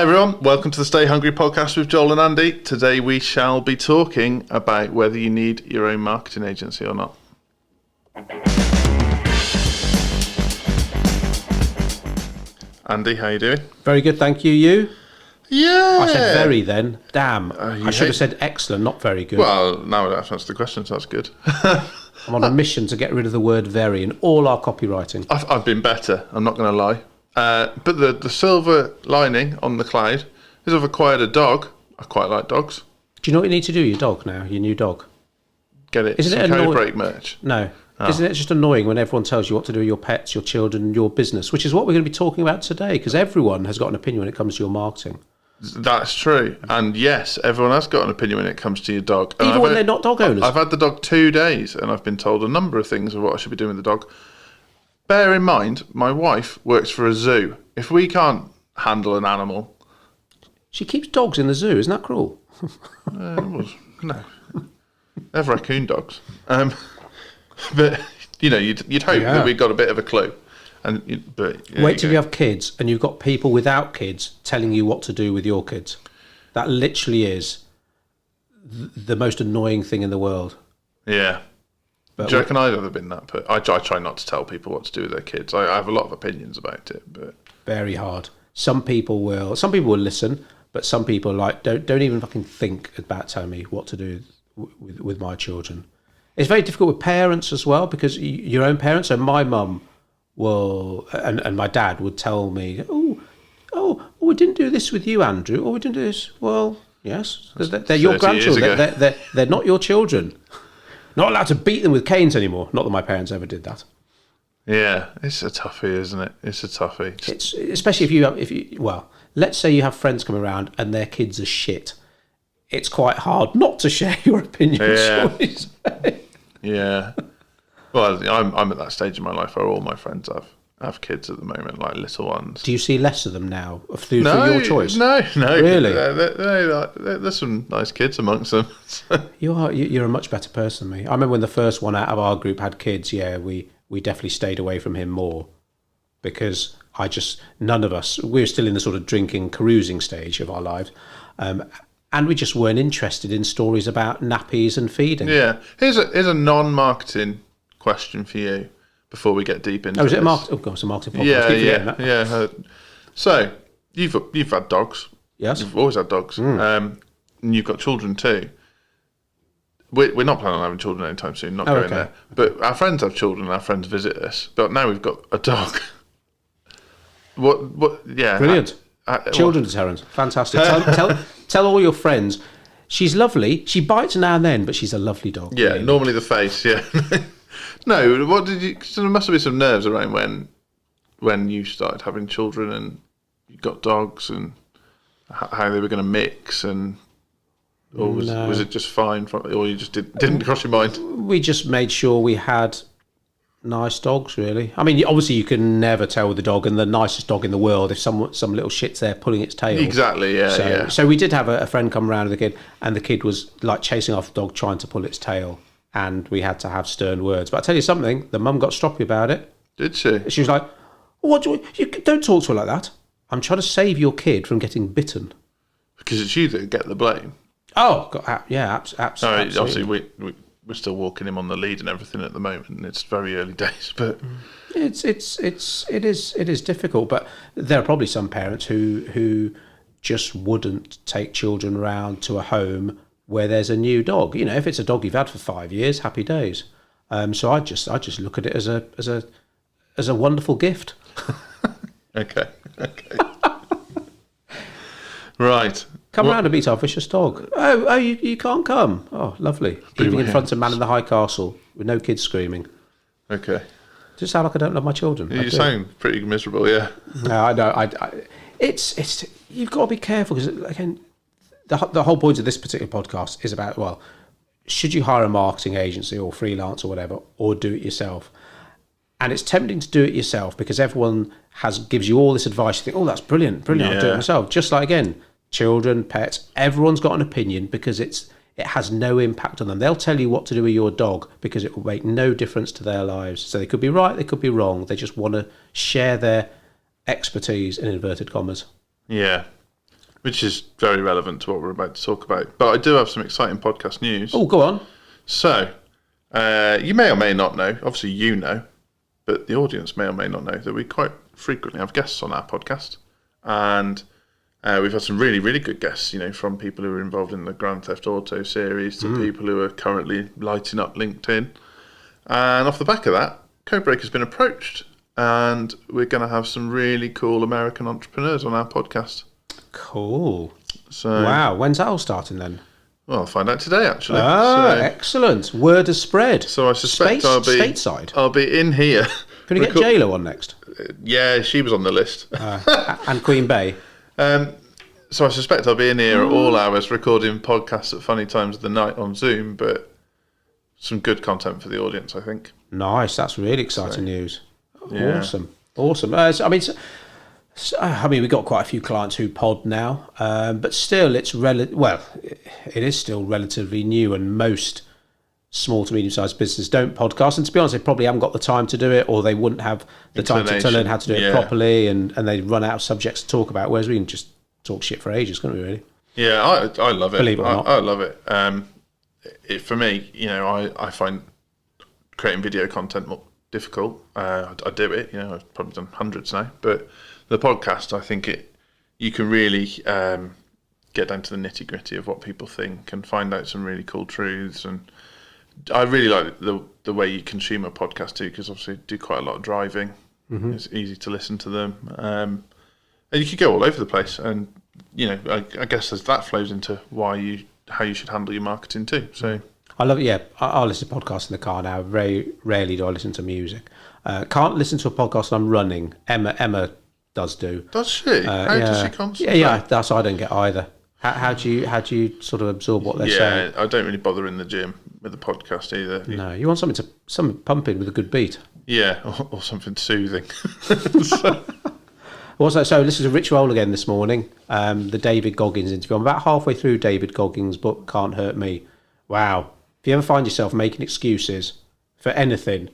everyone, welcome to the Stay Hungry podcast with Joel and Andy. Today we shall be talking about whether you need your own marketing agency or not. Andy, how you doing? Very good, thank you. You? Yeah. I said very then. Damn. I should have said excellent, not very good. Well, now that's answered the question, so that's good. I'm on a mission to get rid of the word very in all our copywriting. I've been better, I'm not going to lie. But the silver lining on the cloud is I've acquired a dog. I quite like dogs. Do you know what you need to do, your dog now, your new dog? Get it? Isn't Some it code break merch. No. Oh. Isn't it just annoying when everyone tells you what to do with your pets, your children, your business, which is what we're going to be talking about today, because everyone has got an opinion when it comes to your marketing. That's true. And yes, everyone has got an opinion when it comes to your dog. Even when they're not dog owners. I've had the dog 2 days and I've been told a number of things of what I should be doing with the dog. Bear in mind, my wife works for a zoo. If we can't handle an animal... She keeps dogs in the zoo, isn't that cruel? No. They're raccoon dogs. But, you know, you'd hope that we got a bit of a clue. Wait till you have kids and you've got people without kids telling you what to do with your kids. That literally is the most annoying thing in the world. Yeah. But do you reckon I've ever been that? But I try not to tell people what to do with their kids. I have a lot of opinions about it, but very hard. Some people will listen, but some people don't even fucking think about telling me what to do with my children. It's very difficult with parents as well, because your own parents. So my mum will and my dad would tell me, oh, we didn't do this with you, Andrew. Oh, we didn't do this. Well, yes, they're your grandchildren. They're not your children. Not allowed to beat them with canes anymore. Not that my parents ever did that. Yeah, it's a toughie, isn't it? It's a toughie. It's especially if you let's say you have friends come around and their kids are shit. It's quite hard not to share your opinion. Yeah. Well, I'm at that stage in my life where all my friends have kids at the moment, like little ones. Do you see less of them now through your choice? No. Really? There's some nice kids amongst them. You're a much better person than me. I remember when the first one out of our group had kids. Yeah, we definitely stayed away from him more because none of us, we were still in the sort of drinking, carousing stage of our lives. And we just weren't interested in stories about nappies and feeding. Yeah. Here's a non-marketing question for you before we get deep into this. It a marketing? Oh, it's a marketing podcast. Yeah. So, you've had dogs. Yes. You've always had dogs. And you've got children too. We're not planning on having children anytime soon, not going there. But our friends have children, our friends visit us. But now we've got a dog. Yeah. Brilliant. Children's deterrent. Fantastic. Tell all your friends. She's lovely. She bites now and then, but she's a lovely dog. Yeah, really. Normally the face, yeah. No, what did you... So there must have been some nerves around when you started having children and you got dogs and how they were going to mix and... Or was it just fine? Or you just didn't cross your mind? We just made sure we had nice dogs, really. I mean, obviously you can never tell with the dog and the nicest dog in the world if some little shit's there pulling its tail. Exactly, yeah. So we did have a friend come around with a kid and the kid was like chasing after the dog trying to pull its tail and we had to have stern words. But I tell you something, the mum got stroppy about it. Did she? She was like, you don't talk to her like that. I'm trying to save your kid from getting bitten. Because it's you that get the blame. Oh, yeah, absolutely. Obviously, we're still walking him on the lead and everything at the moment, and it's very early days. But it is difficult. But there are probably some parents who just wouldn't take children around to a home where there's a new dog. You know, if it's a dog you've had for 5 years, happy days. So I just look at it as a wonderful gift. Okay. Right. Come round and meet our vicious dog. Oh, you can't come. Oh, lovely. Even in front of Man in the High Castle with no kids screaming. Okay. Does it sound like I don't love my children? You sound pretty miserable, yeah. No, I know. It's you've got to be careful because again, the whole point of this particular podcast is about should you hire a marketing agency or freelance or whatever, or do it yourself? And it's tempting to do it yourself because everyone gives you all this advice. You think, oh, that's brilliant, I'll do it myself. Just like, again, children, pets, everyone's got an opinion because it has no impact on them. They'll tell you what to do with your dog because it will make no difference to their lives. So they could be right, they could be wrong. They just want to share their expertise in inverted commas. Yeah. which is very relevant to what we're about to talk about. But I do have some exciting podcast news. Oh, go on. So, you may or may not know, obviously you know, but the audience may or may not know that we quite frequently have guests on our podcast. And we've had some really, really good guests, from people who are involved in the Grand Theft Auto series to people who are currently lighting up LinkedIn. And off the back of that, Codebreaker's been approached, and we're going to have some really cool American entrepreneurs on our podcast. Cool. So, Wow. When's that all starting then? well, I'll find out today, actually. Excellent. Word has spread. So I suspect stateside. I'll be in here. Can we get J-Lo on next? Yeah, she was on the list. And Queen Bey. So I suspect I'll be in here at all hours recording podcasts at funny times of the night on Zoom, but some good content for the audience, I think. Nice. That's really exciting news. Yeah. Awesome. We've got quite a few clients who pod now, but still, it is still relatively new, and most small to medium-sized businesses don't podcast. And to be honest, they probably haven't got the time to do it, or they wouldn't have the time to learn how to do it properly, and they run out of subjects to talk about. Whereas we can just talk shit for ages, can't we? Really? Yeah, I love it. Believe it or not. I love it. For me, I find creating video content more difficult. I do it. I've probably done hundreds now, but the podcast, I think you can really get down to the nitty gritty of what people think and find out some really cool truths. And I really like the way you consume a podcast too, because obviously I do quite a lot of driving. Mm-hmm. It's easy to listen to them, and you could go all over the place. And I guess as that flows into how you should handle your marketing too. So I love it. Yeah, I listen to podcasts in the car now. Very rarely do I listen to music. Can't listen to a podcast when I'm running. Emma does do. Does she? How does she concentrate? Yeah. That's I don't get either. How do you sort of absorb what they're saying? Yeah, I don't really bother in the gym with the podcast either. No, you want something pumping with a good beat. Yeah, or something soothing. Also, so this is a Rich Roll again this morning. The David Goggins interview. I'm about halfway through David Goggins' book, Can't Hurt Me. Wow. If you ever find yourself making excuses for anything,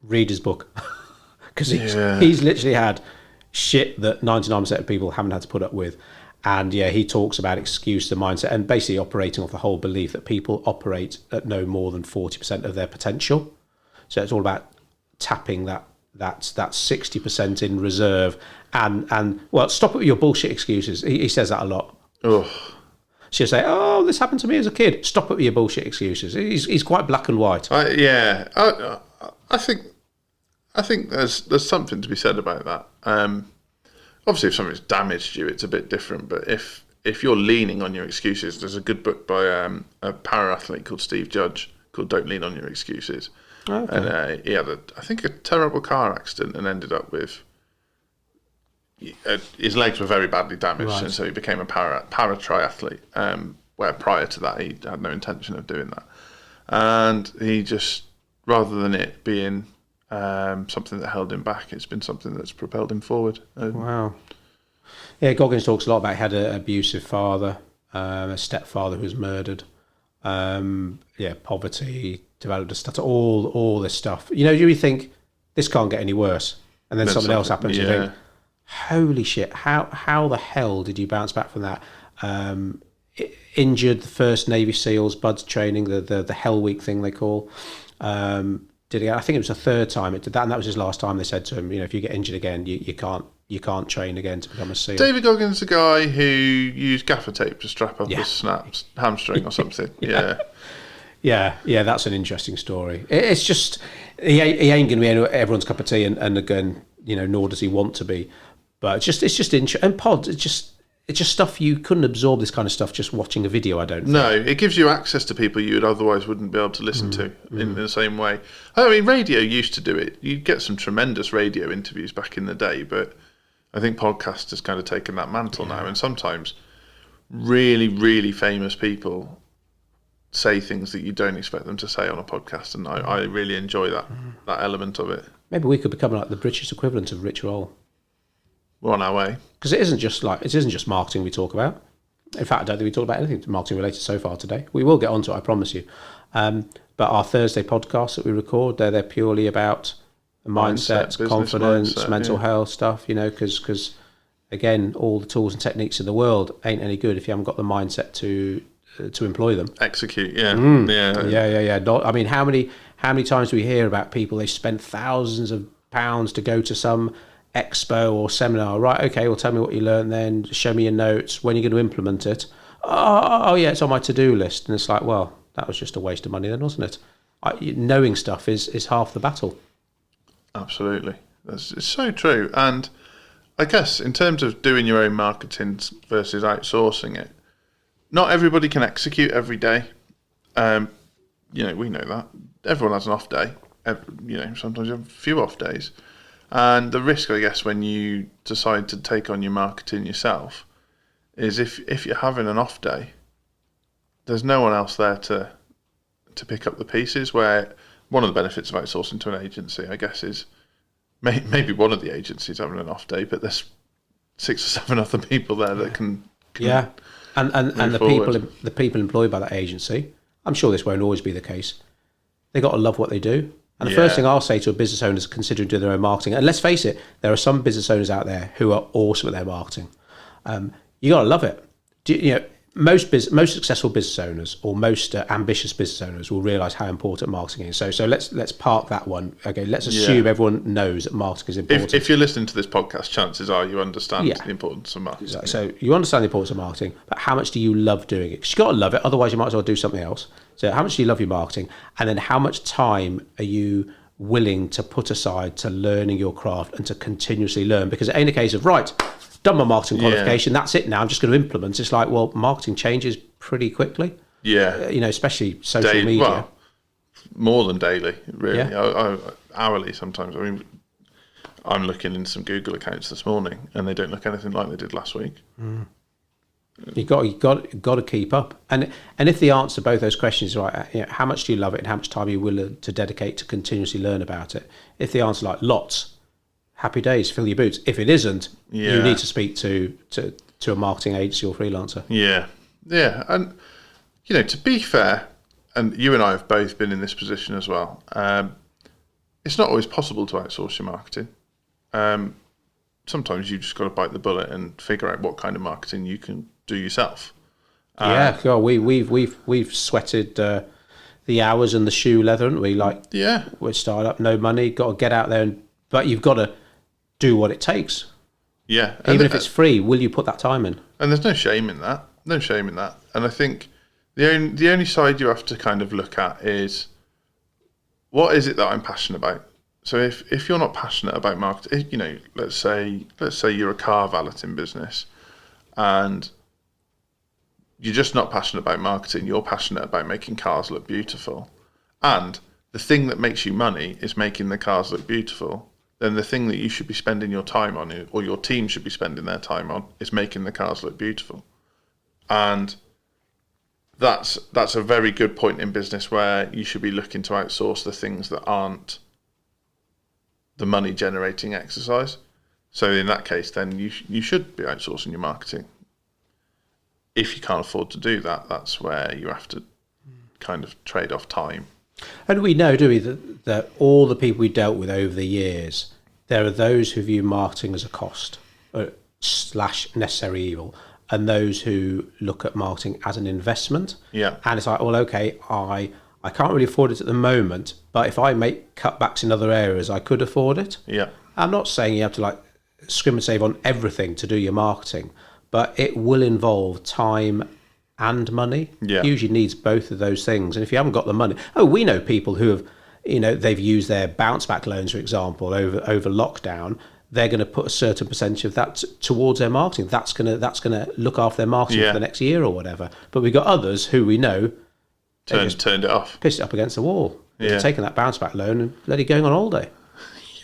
read his book. Because he's literally had shit that 99% of people haven't had to put up with. And yeah, he talks about excuse, the mindset, and basically operating off the whole belief that people operate at no more than 40% of their potential. So it's all about tapping that 60% in reserve and stop it with your bullshit excuses. He says that a lot. Oh. She'll say, "Oh, this happened to me as a kid." Stop it with your bullshit excuses. He's quite black and white. I think there's something to be said about that. Obviously, if something's damaged you, it's a bit different. But if you're leaning on your excuses, there's a good book by a para athlete called Steve Judge called "Don't Lean on Your Excuses." Okay. And he had a terrible car accident and ended up with his legs were very badly damaged, right. And so he became a para triathlete. Where prior to that he had no intention of doing that, and he just, rather than it being something that held him back, it's been something that's propelled him forward. Wow. Yeah, Goggins talks a lot about he had an abusive father, a stepfather who was murdered. Poverty, developed a stutter, all this stuff. You think this can't get any worse, and then something else happens. Yeah. You think, holy shit! How the hell did you bounce back from that? Injured the first Navy SEALs, BUDS training, the Hell Week thing they call. Did it? I think it was the third time it did that, and that was his last time. They said to him, if you get injured again, you can't train again to become a SEAL. David Goggins, the guy who used gaffer tape to strap up his snapped hamstring or something. Yeah, that's an interesting story. It's just he ain't going to be everyone's cup of tea, and again, nor does he want to be. But it's just interesting. And pods, it's just stuff you couldn't absorb, this kind of stuff just watching a video. I don't think. No, it gives you access to people you otherwise wouldn't be able to listen to in the same way. I mean, radio used to do it. You'd get some tremendous radio interviews back in the day, but I think podcast has kind of taken that mantle now, and sometimes really, really famous people say things that you don't expect them to say on a podcast, and I really enjoy that element of it. Maybe we could become like the British equivalent of Rich Roll. We're on our way. Because it isn't just marketing we talk about. In fact, I don't think we talked about anything marketing related so far today. We will get onto it, I promise you. But our Thursday podcasts that we record, they're purely about mindset, confidence, mental health stuff. Because again, all the tools and techniques in the world ain't any good if you haven't got the mindset to employ them. Execute, yeah. Yeah. I mean, how many times do we hear about people, they spend thousands of pounds to go to some expo or seminar? Right, okay, well, tell me what you learned then, show me your notes, when you're going to implement it. Oh yeah, it's on my to-do list. And it's like, well, that was just a waste of money then, wasn't it? Knowing stuff is half the battle. Absolutely. It's so true. And I guess in terms of doing your own marketing versus outsourcing it, not everybody can execute every day. We know that. Everyone has an off day. Sometimes you have a few off days. And the risk, I guess, when you decide to take on your marketing yourself is if you're having an off day, there's no one else there to pick up the pieces. Where one of the benefits of outsourcing to an agency, I guess, is maybe one of the agencies having an off day, but there's 6 or 7 other people there that can yeah. And the people employed by that agency, I'm sure this won't always be the case. They got to love what they do. And the first thing I'll say to a business owner is considering doing their own marketing. And let's face it, there are some business owners out there who are awesome at their marketing. You got to love it. Most successful business owners or most ambitious business owners will realise how important marketing is. So let's park that one. Okay, let's assume everyone knows that marketing is important. If you're listening to this podcast, chances are you understand the importance of marketing. Exactly. So you understand the importance of marketing, but how much do you love doing it? 'Cause you got to love it, otherwise you might as well do something else. So how much do you love your marketing, and then how much time are you willing to put aside to learning your craft and to continuously learn? Because it ain't a case of right, done my marketing qualification, that's it now, I'm just going to implement. It's like, well, marketing changes pretty quickly. Yeah. Especially social media. Well, more than daily, really. Yeah. Hourly sometimes. I mean, I'm looking in some Google accounts this morning and they don't look anything like they did last week. You got to keep up. And if the answer to both those questions is right, how much do you love it and how much time are you willing to dedicate to continuously learn about it? If the answer like lots, happy days, fill your boots. If it isn't, you need to speak to a marketing agency or freelancer. Yeah. And, to be fair, and you and I have both been in this position as well, it's not always possible to outsource your marketing. Sometimes you just got to bite the bullet and figure out what kind of marketing you can do yourself. We've sweated the hours and the shoe leather, haven't we? We're started up, no money, got to get out there, but you've got to do what it takes. Yeah. Even if it's free, will you put that time in? And there's no shame in that. And I think the only side you have to kind of look at is, what is it that I'm passionate about? So if you're not passionate about marketing, let's say you're a car valeting business and you're just not passionate about marketing, you're passionate about making cars look beautiful, and the thing that makes you money is making the cars look beautiful, then the thing that you should be spending your time on, or your team should be spending their time on, is making the cars look beautiful. And that's a very good point in business where you should be looking to outsource the things that aren't the money generating exercise. So in that case, then you should be outsourcing your marketing. If you can't afford to do that, that's where you have to kind of trade off time. And we know, do we, that all the people we dealt with over the years, there are those who view marketing as a cost / necessary evil, and those who look at marketing as an investment. Yeah. And it's like, well, okay, I can't really afford it at the moment, but if I make cutbacks in other areas, I could afford it. Yeah. I'm not saying you have to scrim and save on everything to do your marketing, but it will involve time and money. Yeah. It usually needs both of those things. And if you haven't got the money, we know people who have, they've used their bounce back loans, for example, over lockdown. They're going to put a certain percentage of that towards their marketing. That's going to look after their marketing for the next year or whatever. But we've got others who we know turned it off, pissed it up against the wall. They've taken that bounce back loan and let it going on holiday.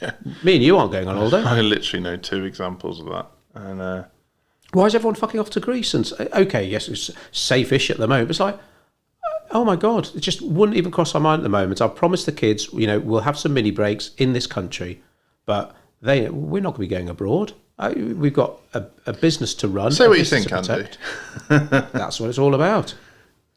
Yeah. Me and you aren't going on holiday. I literally know 2 examples of that. And why is everyone fucking off to Greece? And okay, yes, it's safe-ish at the moment. It's like, oh my God, it just wouldn't even cross my mind at the moment. I've promised the kids, we'll have some mini breaks in this country, but we're not going to be going abroad. We've got a business to run. Say what you think, Andy. That's what it's all about.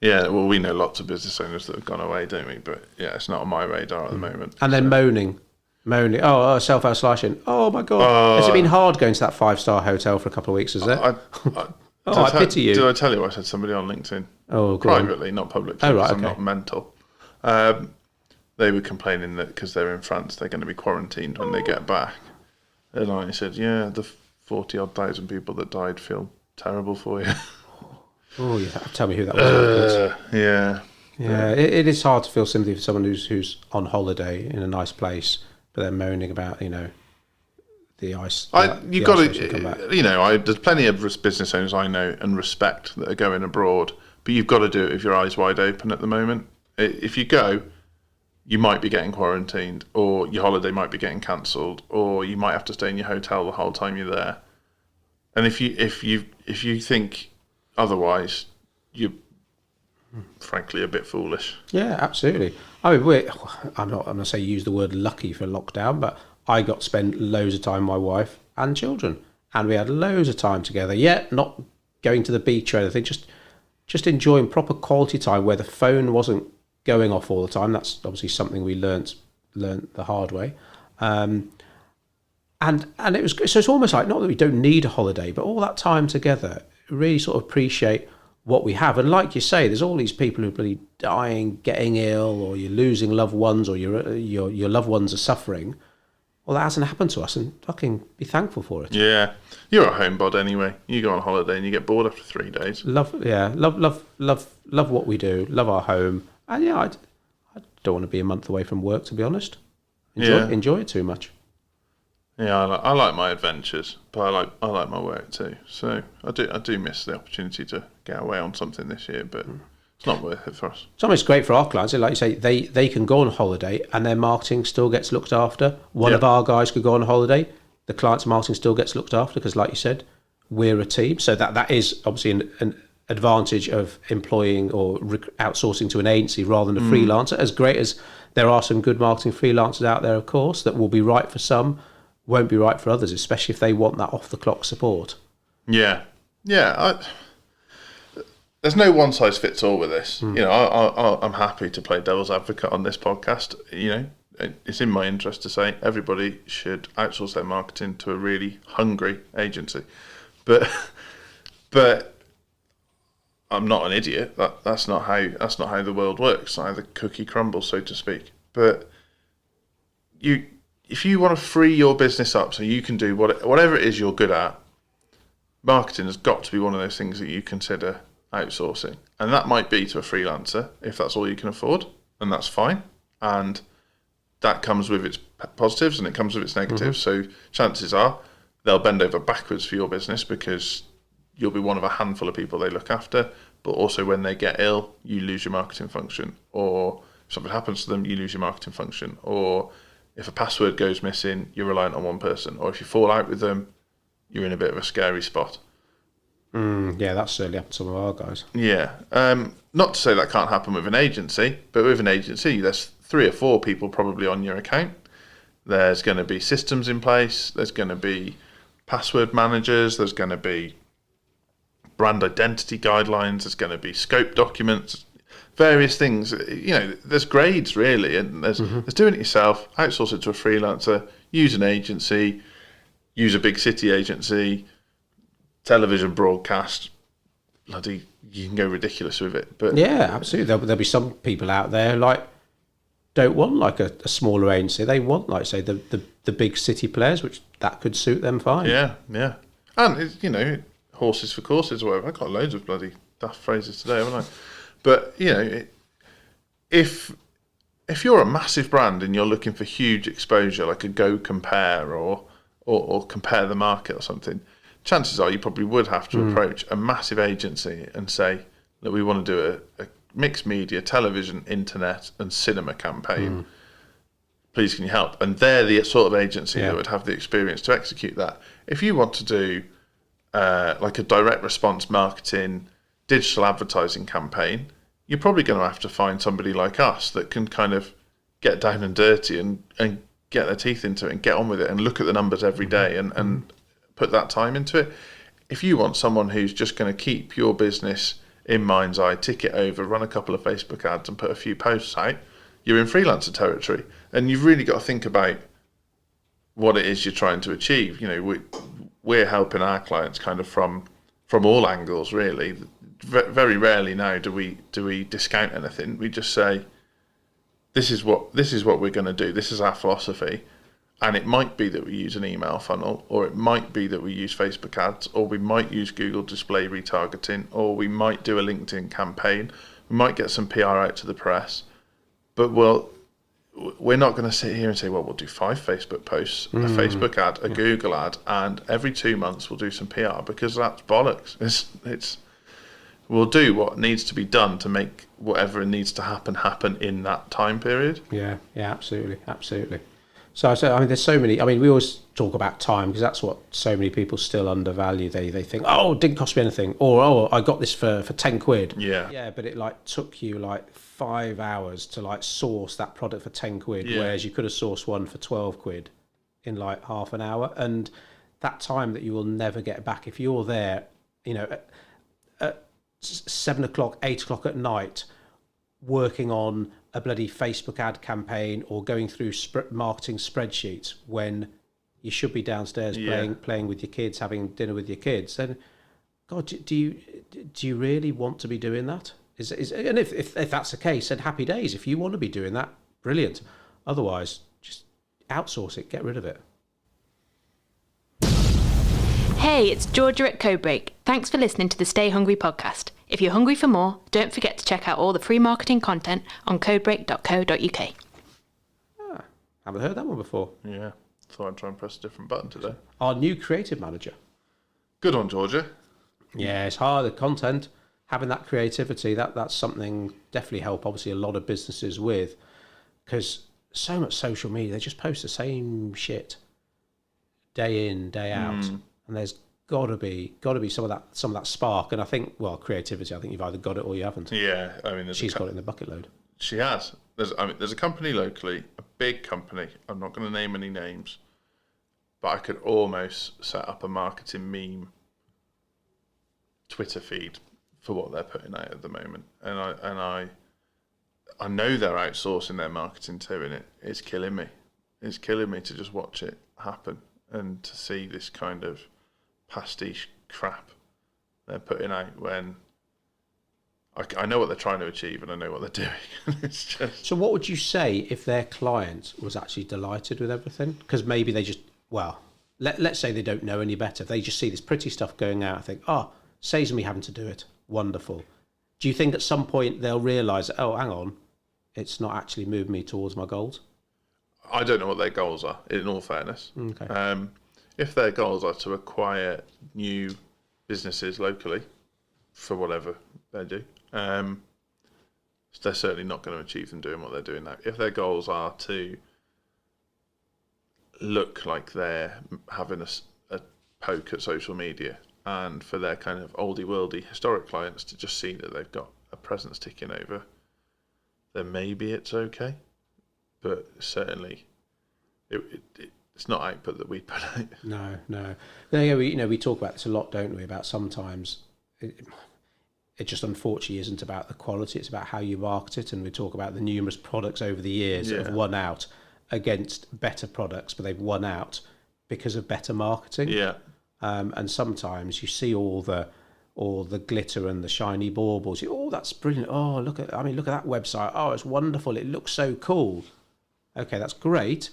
Yeah, well, we know lots of business owners that have gone away, don't we? But yeah, it's not on my radar at the moment. And then moaning. moaning. Oh, self-isolation. Oh my God. Has it been hard going to that 5-star hotel for a couple of weeks, is it? I I pity you. Did I tell you I said somebody on LinkedIn? Oh, go on. Privately, not publicly. Oh, right, I'm okay. not mental. They were complaining that because they're in France, they're going to be quarantined when they get back. And I said, yeah, the 40,000 people that died feel terrible for you. Oh, yeah. Tell me who that was. Yeah. Yeah, it is hard to feel sympathy for someone who's on holiday in a nice place, but they're moaning about, the ice. You've got to, there's plenty of business owners I know and respect that are going abroad, but you've got to do it with your eyes wide open at the moment. If you go, you might be getting quarantined, or your holiday might be getting cancelled, or you might have to stay in your hotel the whole time you're there. And if you think otherwise, you're frankly a bit foolish. Yeah, absolutely. I mean, I'm not going to say use the word lucky for lockdown, but I got to spend loads of time with my wife and children, and we had loads of time together. Yeah, not going to the beach or anything, just enjoying proper quality time where the phone wasn't going off all the time. That's obviously something we learnt the hard way. And it was so it's almost like, not that we don't need a holiday, but all that time together, really sort of appreciate what we have. And like you say, there's all these people who are really dying, getting ill, or you're losing loved ones, or your loved ones are suffering. Well, that hasn't happened to us, and fucking be thankful for it. Yeah, you're a homebod anyway. You go on holiday and you get bored after 3 days. Love what we do. Love our home, and yeah, I don't want to be a month away from work, to be honest. Enjoy it too much. Yeah, I like my adventures, but I like my work too. So I do miss the opportunity to get away on something this year, but it's not worth it for us. Something's great for our clients. Like you say, they can go on holiday and their marketing still gets looked after. One of our guys could go on holiday, the client's marketing still gets looked after, because like you said, we're a team. So that is obviously an advantage of employing or outsourcing to an agency rather than a freelancer. As great as there are some good marketing freelancers out there, of course, that will be right for some, won't be right for others, especially if they want that off-the-clock support. Yeah. There's no one size fits all with this. I'm happy to play devil's advocate on this podcast. It's in my interest to say everybody should outsource their marketing to a really hungry agency, but I'm not an idiot. That's not how the world works. Not how the cookie crumbles, so to speak. But if you want to free your business up so you can do whatever it is you're good at, marketing has got to be one of those things that you consider outsourcing. And that might be to a freelancer if that's all you can afford, and that's fine. And that comes with its positives and it comes with its negatives. So chances are they'll bend over backwards for your business because you'll be one of a handful of people they look after. But also when they get ill, you lose your marketing function. Or if something happens to them, you lose your marketing function. Or if a password goes missing, you're reliant on one person. Or if you fall out with them, you're in a bit of a scary spot. Yeah, that's certainly happened to some of our guys. Yeah. Not to say that can't happen with an agency, but with an agency, there's 3 or 4 people probably on your account. There's going to be systems in place. There's going to be password managers. There's going to be brand identity guidelines. There's going to be scope documents, various things. There's grades really, and there's doing it yourself, outsource it to a freelancer, use an agency, use a big city agency, television broadcast. Bloody, you can go ridiculous with it. But yeah, absolutely. There'll be some people out there don't want like a smaller agency. They want, like say, the big city players, which that could suit them fine. Yeah. And it's, horses for courses or whatever. I've got loads of bloody daft phrases today, haven't I? But if you're a massive brand and you're looking for huge exposure, like a Go Compare or Compare the Market or something, chances are you probably would have to approach a massive agency and say that we want to do a mixed media, television, internet and cinema campaign. Please can you help? And they're the sort of agency that would have the experience to execute that. If you want to do like a direct response marketing, digital advertising campaign, you're probably going to have to find somebody like us that can kind of get down and dirty and get their teeth into it and get on with it and look at the numbers every day and put that time into it. If you want someone who's just going to keep your business in mind's eye, tick it over, run a couple of Facebook ads and put a few posts out, you're in freelancer territory. And you've really got to think about what it is you're trying to achieve. You know, we're helping our clients kind of from all angles, really. Very rarely now do we discount anything. We just say, this is what we're going to do. This is our philosophy, and it might be that we use an email funnel, or it might be that we use Facebook ads, or we might use Google display retargeting, or we might do a LinkedIn campaign. We might get some PR out to the press, but we're not going to sit here and say, well, we'll do 5 Facebook posts, a Facebook ad, a Google ad, and every 2 months we'll do some PR, because that's bollocks. It's we'll do what needs to be done to make whatever needs to happen in that time period. Yeah, absolutely. So I mean, there's so many. I mean, we always talk about time because that's what so many people still undervalue. They think, oh, it didn't cost me anything, or oh, I got this for 10 quid. Yeah, but it like took you like 5 hours to like source that product for 10 quid, whereas you could have sourced one for 12 quid in like half an hour, and that time that you will never get back if you're there, you know, at 7 o'clock, 8 o'clock at night, working on a bloody Facebook ad campaign or going through marketing spreadsheets when you should be downstairs playing with your kids, having dinner with your kids. Then, God, do you really want to be doing that? And if that's the case, then happy days. If you want to be doing that, brilliant. Otherwise, just outsource it, get rid of it. Hey, it's Georgia at Codebreak. Thanks for listening to the Stay Hungry podcast. If you're hungry for more, don't forget to check out all the free marketing content on codebreak.co.uk. Haven't heard that one before. Yeah. Thought I'd try and press a different button today. Our new creative manager. Good on, Georgia. Yeah, it's hard. The content, having that creativity, that's something definitely help, obviously, a lot of businesses with, because so much social media, they just post the same shit day in, day out. And there's got to be some of that spark. And I think, well, creativity, I think you've either got it or you haven't. Yeah, I mean, she's got it in the bucket load. She has. There's a company locally, a big company. I'm not going to name any names, but I could almost set up a marketing meme Twitter feed for what they're putting out at the moment. And I know they're outsourcing their marketing too, and it's killing me. It's killing me to just watch it happen and to see this kind of pastiche crap they're putting out when I know what they're trying to achieve and I know what they're doing. It's just... So what would you say if their client was actually delighted with everything? Because maybe they just, well, let's say they don't know any better. If they just see this pretty stuff going out, I think, saves me having to do it. Wonderful. Do you think at some point they'll realise, oh, hang on, it's not actually moving me towards my goals? I don't know what their goals are, in all fairness. Okay. If their goals are to acquire new businesses locally for whatever they do, they're certainly not going to achieve them doing what they're doing now. If their goals are to look like they're having a poke at social media, and for their kind of oldie-worldy historic clients to just see that they've got a presence ticking over, then maybe it's okay. But certainly, it's not output that we put out. No. Yeah, we talk about this a lot, don't we? About sometimes it just unfortunately isn't about the quality; it's about how you market it. And we talk about the numerous products over the years that have won out against better products, but they've won out because of better marketing. Yeah. And sometimes you see all the glitter and the shiny baubles. That's brilliant. Oh, look at that website. Oh, it's wonderful. It looks so cool. Okay, that's great,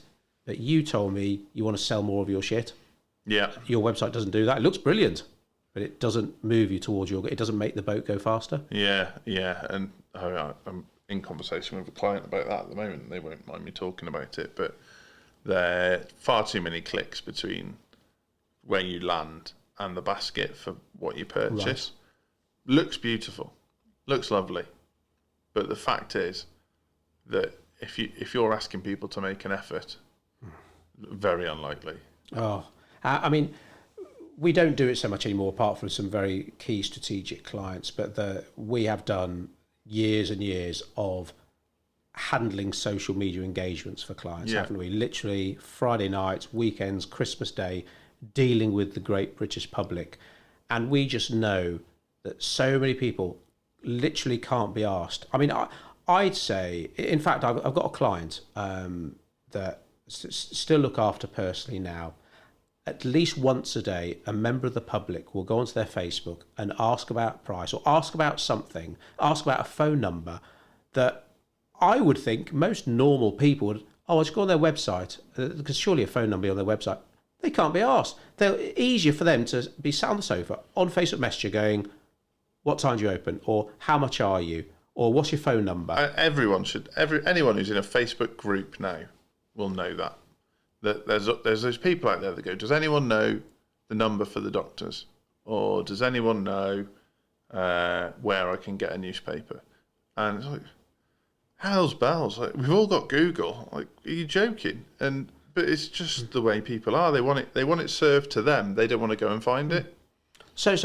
but you told me you want to sell more of your shit. Yeah. Your website doesn't do that. It looks brilliant, but it doesn't move you towards it doesn't make the boat go faster. Yeah, and I'm in conversation with a client about that at the moment. They won't mind me talking about it, but there are far too many clicks between where you land and the basket for what you purchase. Right. Looks beautiful, looks lovely, but the fact is that if you're asking people to make an effort, very unlikely. I mean, we don't do it so much anymore, apart from some very key strategic clients. But we have done years and years of handling social media engagements for clients, haven't we? Literally Friday nights, weekends, Christmas Day, dealing with the great British public. And we just know that so many people literally can't be asked. I mean, I'd say, in fact, I've got a client that still look after personally now, at least once a day, a member of the public will go onto their Facebook and ask about price or ask about something, ask about a phone number that I would think most normal people would, I'll just go on their website, because surely a phone number on their website, they can't be asked. They're easier for them to be sat on the sofa on Facebook Messenger going, what time do you open? Or how much are you? Or what's your phone number? Anyone who's in a Facebook group now will know that. There's those people out there that go, does anyone know the number for the doctors? Or does anyone know where I can get a newspaper? And it's like, hell's bells. Like, we've all got Google. Like, are you joking? But it's just the way people are. They want it served to them. They don't want to go and find it. So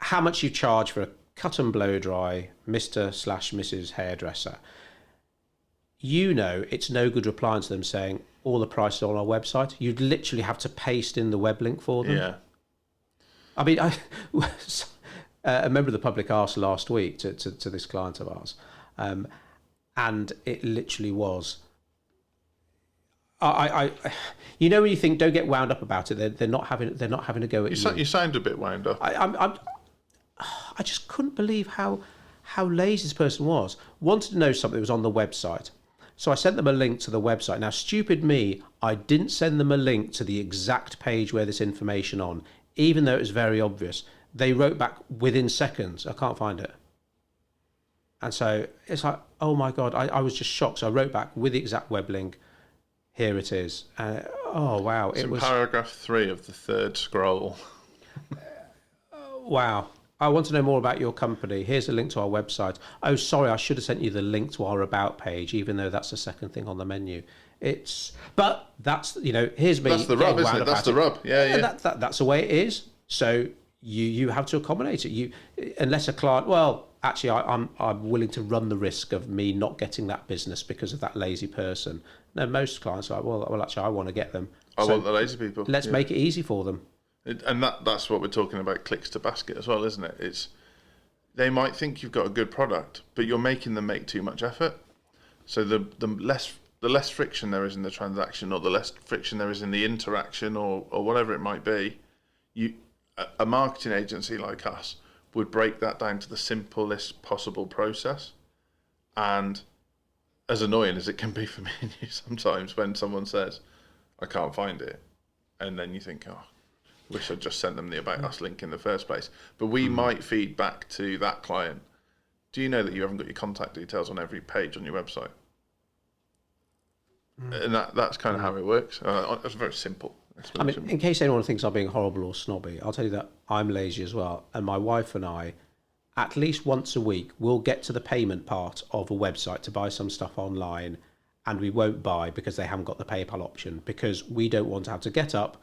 how much you charge for a cut and blow dry Mr./Mrs. hairdresser? You know, it's no good replying to them saying all the prices are on our website. You'd literally have to paste in the web link for them. Yeah. I mean, a member of the public asked last week to this client of ours, and it literally was. You know, when you think don't get wound up about it, they're not having a go at you. You sound a bit wound up. I just couldn't believe how lazy this person was. Wanted to know something that was on the website. So I sent them a link to the website. Now, stupid me, I didn't send them a link to the exact page where this information on, even though it was very obvious. They wrote back within seconds, I can't find it. And so it's like, oh my God, I was just shocked. So I wrote back with the exact web link. Here it is. Oh, wow. It's in paragraph 3 of the third scroll. Wow. I want to know more about your company. Here's a link to our website. Oh, sorry, I should have sent you the link to our about page, even though that's the second thing on the menu. But that's, here's me. That's the rub, isn't it? That's the rub. Yeah. That's the way it is. So you have to accommodate it. Unless a client, well, actually, I'm willing to run the risk of me not getting that business because of that lazy person. No, most clients are like, well, actually, I want to get them. I want the lazy people. Let's make it easy for them. And that's what we're talking about, clicks to basket as well, isn't it? They might think you've got a good product, but you're making them make too much effort. So the less friction there is in the transaction, or the less friction there is in the interaction, or whatever it might be, a marketing agency like us would break that down to the simplest possible process. And as annoying as it can be for me and you sometimes when someone says, I can't find it, and then you think, oh, wish I'd just sent them the About Us link in the first place. But we might feed back to that client, do you know that you haven't got your contact details on every page on your website? And that's kind of how it works. It's very simple. I mean, in case anyone thinks I'm being horrible or snobby, I'll tell you that I'm lazy as well. And my wife and I, at least once a week, will get to the payment part of a website to buy some stuff online, and we won't buy because they haven't got the PayPal option, because we don't want to have to get up,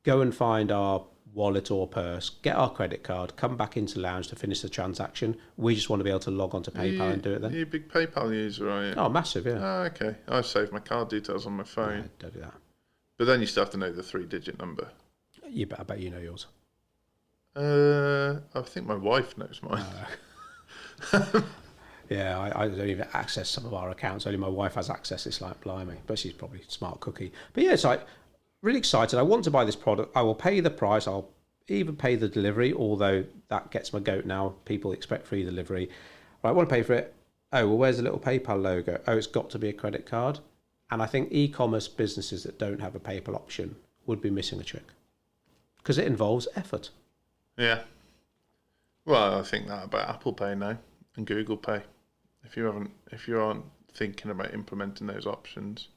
go and find our wallet or purse, get our credit card, come back into Lounge to finish the transaction. We just want to be able to log on to PayPal and do it then. You're a big PayPal user, are you? Oh, massive, yeah. Oh, okay. I save my card details on my phone. Yeah, don't do that. But then you still have to know the 3-digit number. I bet you know yours. I think my wife knows mine. Yeah, I don't even access some of our accounts. Only my wife has access. It's like, blimey. But she's probably a smart cookie. But yeah, it's like, really excited. I want to buy this product. I will pay the price. I'll even pay the delivery, although that gets my goat now. People expect free delivery. Right, I want to pay for it. Oh, well, where's the little PayPal logo? Oh, it's got to be a credit card. And I think e-commerce businesses that don't have a PayPal option would be missing a trick, because it involves effort. Yeah. Well, I think that about Apple Pay now and Google Pay. If you aren't thinking about implementing those options,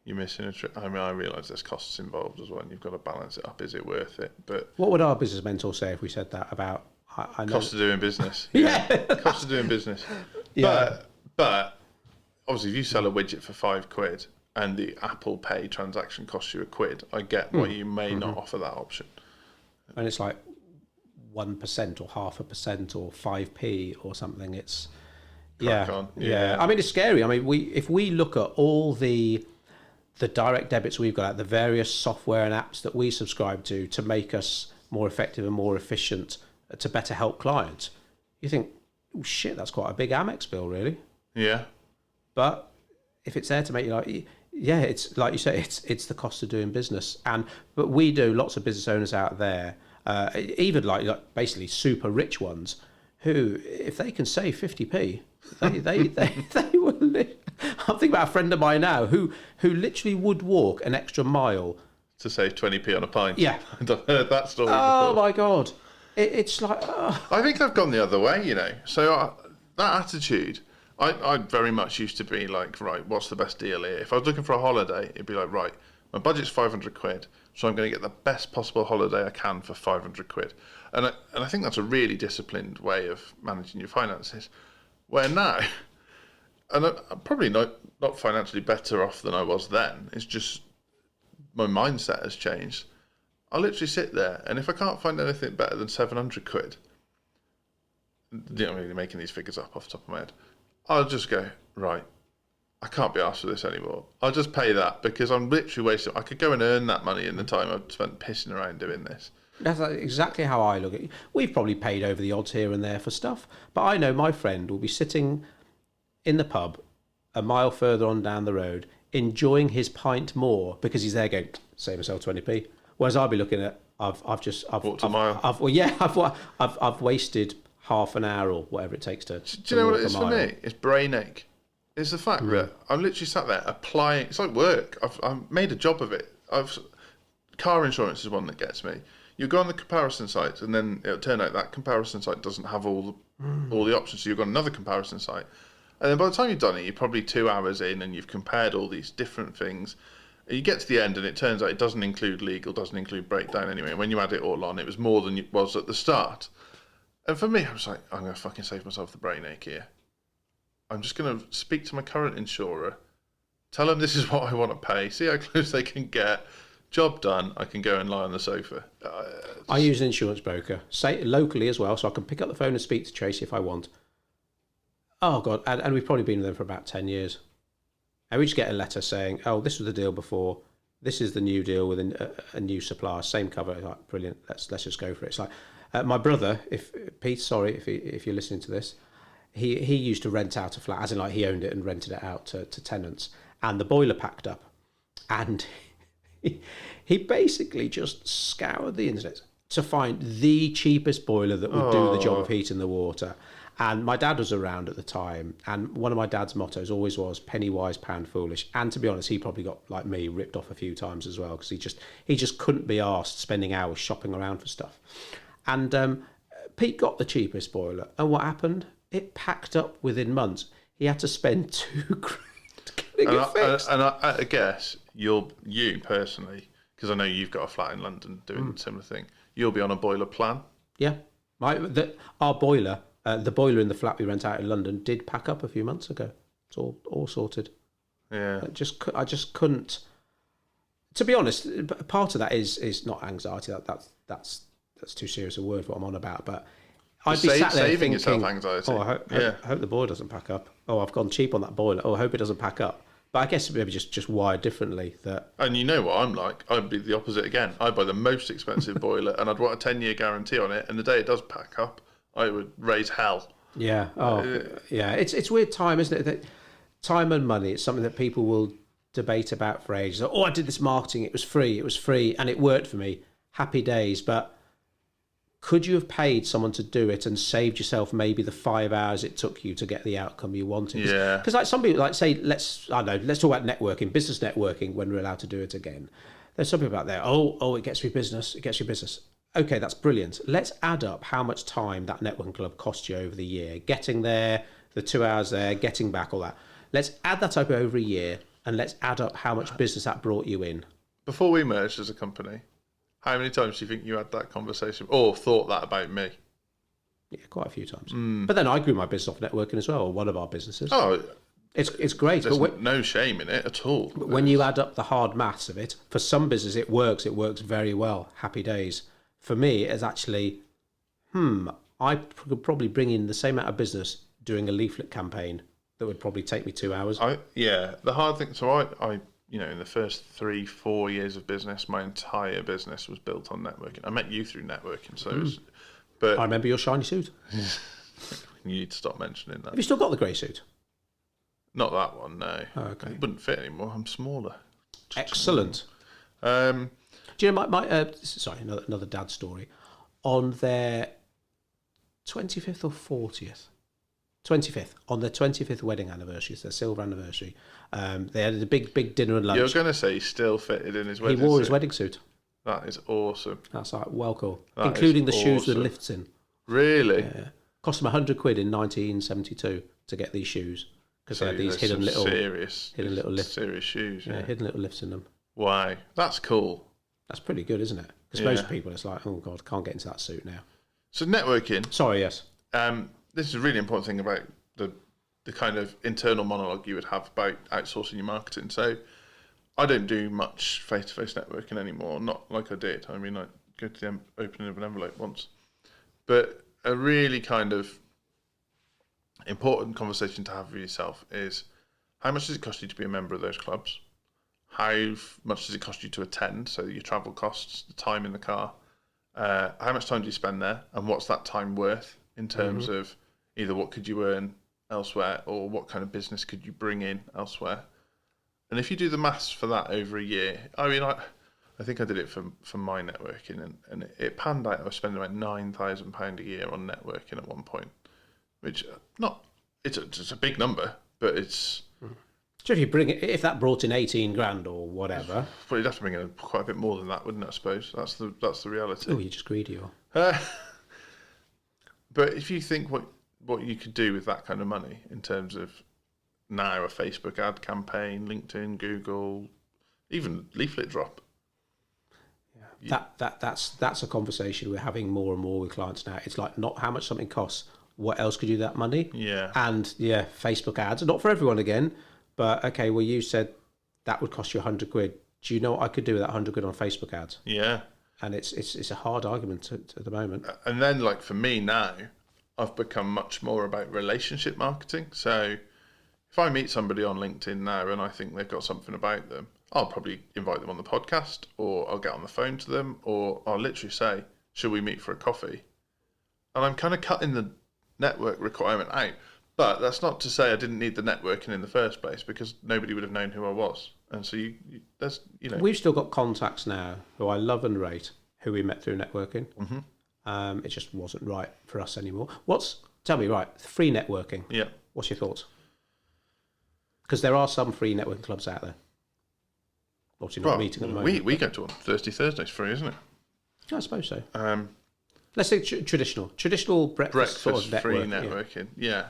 you're missing a trick. I mean, I realise there's costs involved as well, and you've got to balance it up. Is it worth it? But what would our business mentor say if we said that about? I know cost of doing business. Yeah. Cost of doing business. Yeah. But obviously, if you sell a widget for £5 and the Apple Pay transaction costs you £1, I get why you may not offer that option. And it's like 1% or 0.5% or 5p or something. It's Yeah. I mean, it's scary. I mean, if we look at all the direct debits we've got out, the various software and apps that we subscribe to make us more effective and more efficient, to better help clients, you think, oh shit, that's quite a big Amex bill, really. Yeah. But if it's there to make you like, yeah, it's like you say, it's the cost of doing business. But we do lots of business owners out there, even like basically super rich ones, who if they can save 50p, they will live. I'm thinking about a friend of mine now who literally would walk an extra mile to save 20p on a pint. Yeah. I've heard that story Oh before. my God. It's like, I think I've gone the other way, So that attitude, I very much used to be like, right, what's the best deal here? If I was looking for a holiday, it'd be like, right, my budget's 500 quid, so I'm going to get the best possible holiday I can for 500 quid. And I think that's a really disciplined way of managing your finances. Where now, and I'm probably not financially better off than I was then, it's just my mindset has changed. I literally sit there, and if I can't find anything better than 700 quid, I'm really making these figures up off the top of my head, I'll just go, right, I can't be asked for this anymore. I'll just pay that because I'm literally wasting. I could go and earn that money in the time I've spent pissing around doing this. that's exactly how I look at it. We've probably paid over the odds here and there for stuff, but I know my friend will be sitting in the pub a mile further on down the road, enjoying his pint more because he's there going, save myself 20p. Whereas I'll be looking at, I've Walked a mile. I've wasted half an hour or whatever it takes to. Do you know what it is for me? It's brain ache. It's the fact that I'm literally sat there applying. It's like work. I've made a job of it. Car insurance is one that gets me. You go on the comparison sites, and then it'll turn out that comparison site doesn't have all the options. So you've got another comparison site, and then by the time you've done it, you're probably 2 hours in, and you've compared all these different things. And you get to the end, and it turns out it doesn't include legal, doesn't include breakdown anyway. And when you add it all on, it was more than it was at the start. And for me, I was like, I'm going to fucking save myself the brain ache here. I'm just going to speak to my current insurer, tell them this is what I want to pay, see how close they can get. Job done. I can go and lie on the sofa. I use an insurance broker, say locally as well, so I can pick up the phone and speak to Tracy if I want. Oh God, and we've probably been with them for about 10 years. And we just get a letter saying, oh, this was the deal before. This is the new deal with a new supplier, same cover. Like, brilliant. Let's just go for it. It's like my brother. If Pete, sorry if you're listening to this, he used to rent out a flat, as in like he owned it and rented it out to tenants, and the boiler packed up, and he basically just scoured the internet to find the cheapest boiler that would do the job of heating the water. And my dad was around at the time, and one of my dad's mottos always was penny wise, pound foolish. And to be honest, he probably got, like me, ripped off a few times as well, because he just couldn't be arsed spending hours shopping around for stuff. And Pete got the cheapest boiler, and what happened? It packed up within months. He had to spend £2,000 getting it fixed. And I guess you personally, because I know you've got a flat in London doing a similar thing, you'll be on a boiler plan. Yeah, our boiler. The boiler in the flat we rent out in London did pack up a few months ago. It's all sorted. Yeah. I just couldn't. To be honest, part of that is not anxiety. That's too serious a word for what I'm on about. But I'd be sat there saving thinking, yourself anxiety. Oh, I hope the boiler doesn't pack up. Oh, I've gone cheap on that boiler. Oh, I hope it doesn't pack up. But I guess maybe just wired differently. And you know what I'm like. I'd be the opposite again. I'd buy the most expensive boiler, and I'd want a 10-year guarantee on it. And the day it does pack up, I would raise hell. Yeah. Oh, yeah. It's weird time, isn't it? That time and money. It's something that people will debate about for ages. Oh, I did this marketing. It was free, and it worked for me. Happy days. But could you have paid someone to do it and saved yourself maybe the 5 hours it took you to get the outcome you wanted? Yeah. Because like some people like say, let's talk about networking, business networking when we're allowed to do it again. There's some people out there. Oh, it gets you business. It gets you business. Okay, that's brilliant. Let's add up how much time that networking club cost you over the year. Getting there, the 2 hours there, getting back, all that. Let's add that up over a year, and let's add up how much business that brought you in. Before we merged as a company, how many times do you think you had that conversation or thought that about me? Yeah, quite a few times. But then I grew my business off networking as well, or one of our businesses. Oh, It's great. there's But no shame in it at all. when you add up the hard maths of it, for some business it works very well. Happy days. For me, it's actually, I could probably bring in the same amount of business doing a leaflet campaign that would probably take me 2 hours. The hard thing. So I in the first 3-4 years of business, my entire business was built on networking. I met you through networking, so. But I remember your shiny suit. you need to stop mentioning that. Have you still got the grey suit? Not that one, no. Oh, okay. It wouldn't fit anymore. I'm smaller. Excellent. Um, Do you know sorry, another dad story. On their 25th or 40th? 25th. On their 25th wedding anniversary, it's their silver anniversary. They had a big dinner and lunch. you're going to say he still fitted in his He wedding wore his suit. wedding suit. That is awesome. That's like, well cool. That Including the is shoes with awesome. lifts in. Really? Yeah. Cost them £100 in 1972 to get these shoes. Because they had these There's hidden some little lifts. serious shoes. Yeah, Yeah. hidden little lifts in them. Wow, that's cool. That's pretty good, isn't it? Because Yeah. most people, it's like, oh God, can't get into that suit now. So networking. Sorry, yes. This is a really important thing about the kind of internal monologue you would have about outsourcing your marketing. So I don't do much face-to-face networking anymore. Not like I did. I mean, I go to the opening of an envelope once, but a really kind of important conversation to have with yourself is how much does it cost you to be a member of those clubs? How much does it cost you to attend? So your travel costs, the time in the car. How much time do you spend there, and what's that time worth in terms of either what could you earn elsewhere or what kind of business could you bring in elsewhere? And if you do the maths for that over a year, I mean, I think I did it for my networking, and it panned out. I was spending about £9,000 a year on networking at one point, which it's a big number, but it's. So if that brought in 18 grand or whatever. Well, you'd have to bring in quite a bit more than that, wouldn't it? I suppose that's the reality. Oh, you're just greedy, or. But if you think what you could do with that kind of money in terms of now a Facebook ad campaign, LinkedIn, Google, even leaflet drop. That's a conversation we're having more and more with clients now. It's like not how much something costs. What else could you do that money? Yeah. And yeah, Facebook ads. Not for everyone again, but okay. Well, you said that would cost you £100. Do you know what I could do with that £100 on Facebook ads? Yeah. And it's a hard argument at the moment. And then, like for me now, I've become much more about relationship marketing. So if I meet somebody on LinkedIn now and I think they've got something about them, I'll probably invite them on the podcast, or I'll get on the phone to them, or I'll literally say, should we meet for a coffee? And I'm kind of cutting the network requirement out. But that's not to say I didn't need the networking in the first place, because nobody would have known who I was. And so We've still got contacts now who I love and rate, who we met through networking. Mm-hmm. It just wasn't right for us anymore. Tell me, free networking. Yeah. What's your thoughts? Because there are some free networking clubs out there. Obviously not meeting at the moment. We go to one Thursday's free, isn't it? I suppose so. Let's say traditional breakfast sort of free network, networking. Yeah.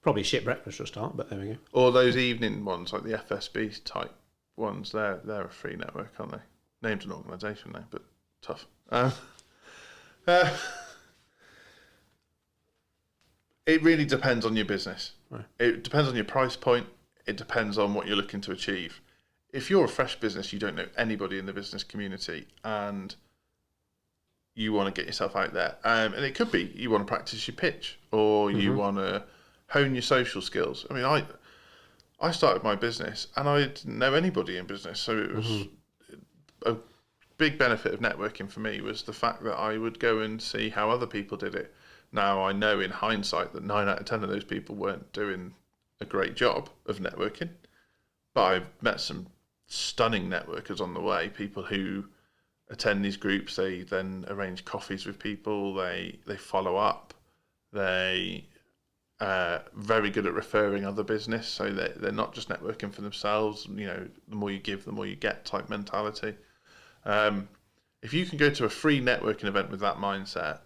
Probably shit breakfast for a start, but there we go. Or those evening ones, like the FSB type ones. They're a free network, aren't they? Named an organisation now, but tough. It really depends on your business. Right. It depends on your price point. It depends on what you're looking to achieve. If you're a fresh business, you don't know anybody in the business community, and you want to get yourself out there. And it could be you want to practice your pitch, or you want to hone your social skills. I mean, I started my business and I didn't know anybody in business, so it was a big benefit of networking for me was the fact that I would go and see how other people did it. Now I know in hindsight that 9 out of 10 of those people weren't doing a great job of networking, but I've met some stunning networkers on the way, people who attend these groups. They then arrange coffees with people, they follow up, they very good at referring other business, so they're not just networking for themselves. The more you give, the more you get type mentality. If you can go to a free networking event with that mindset,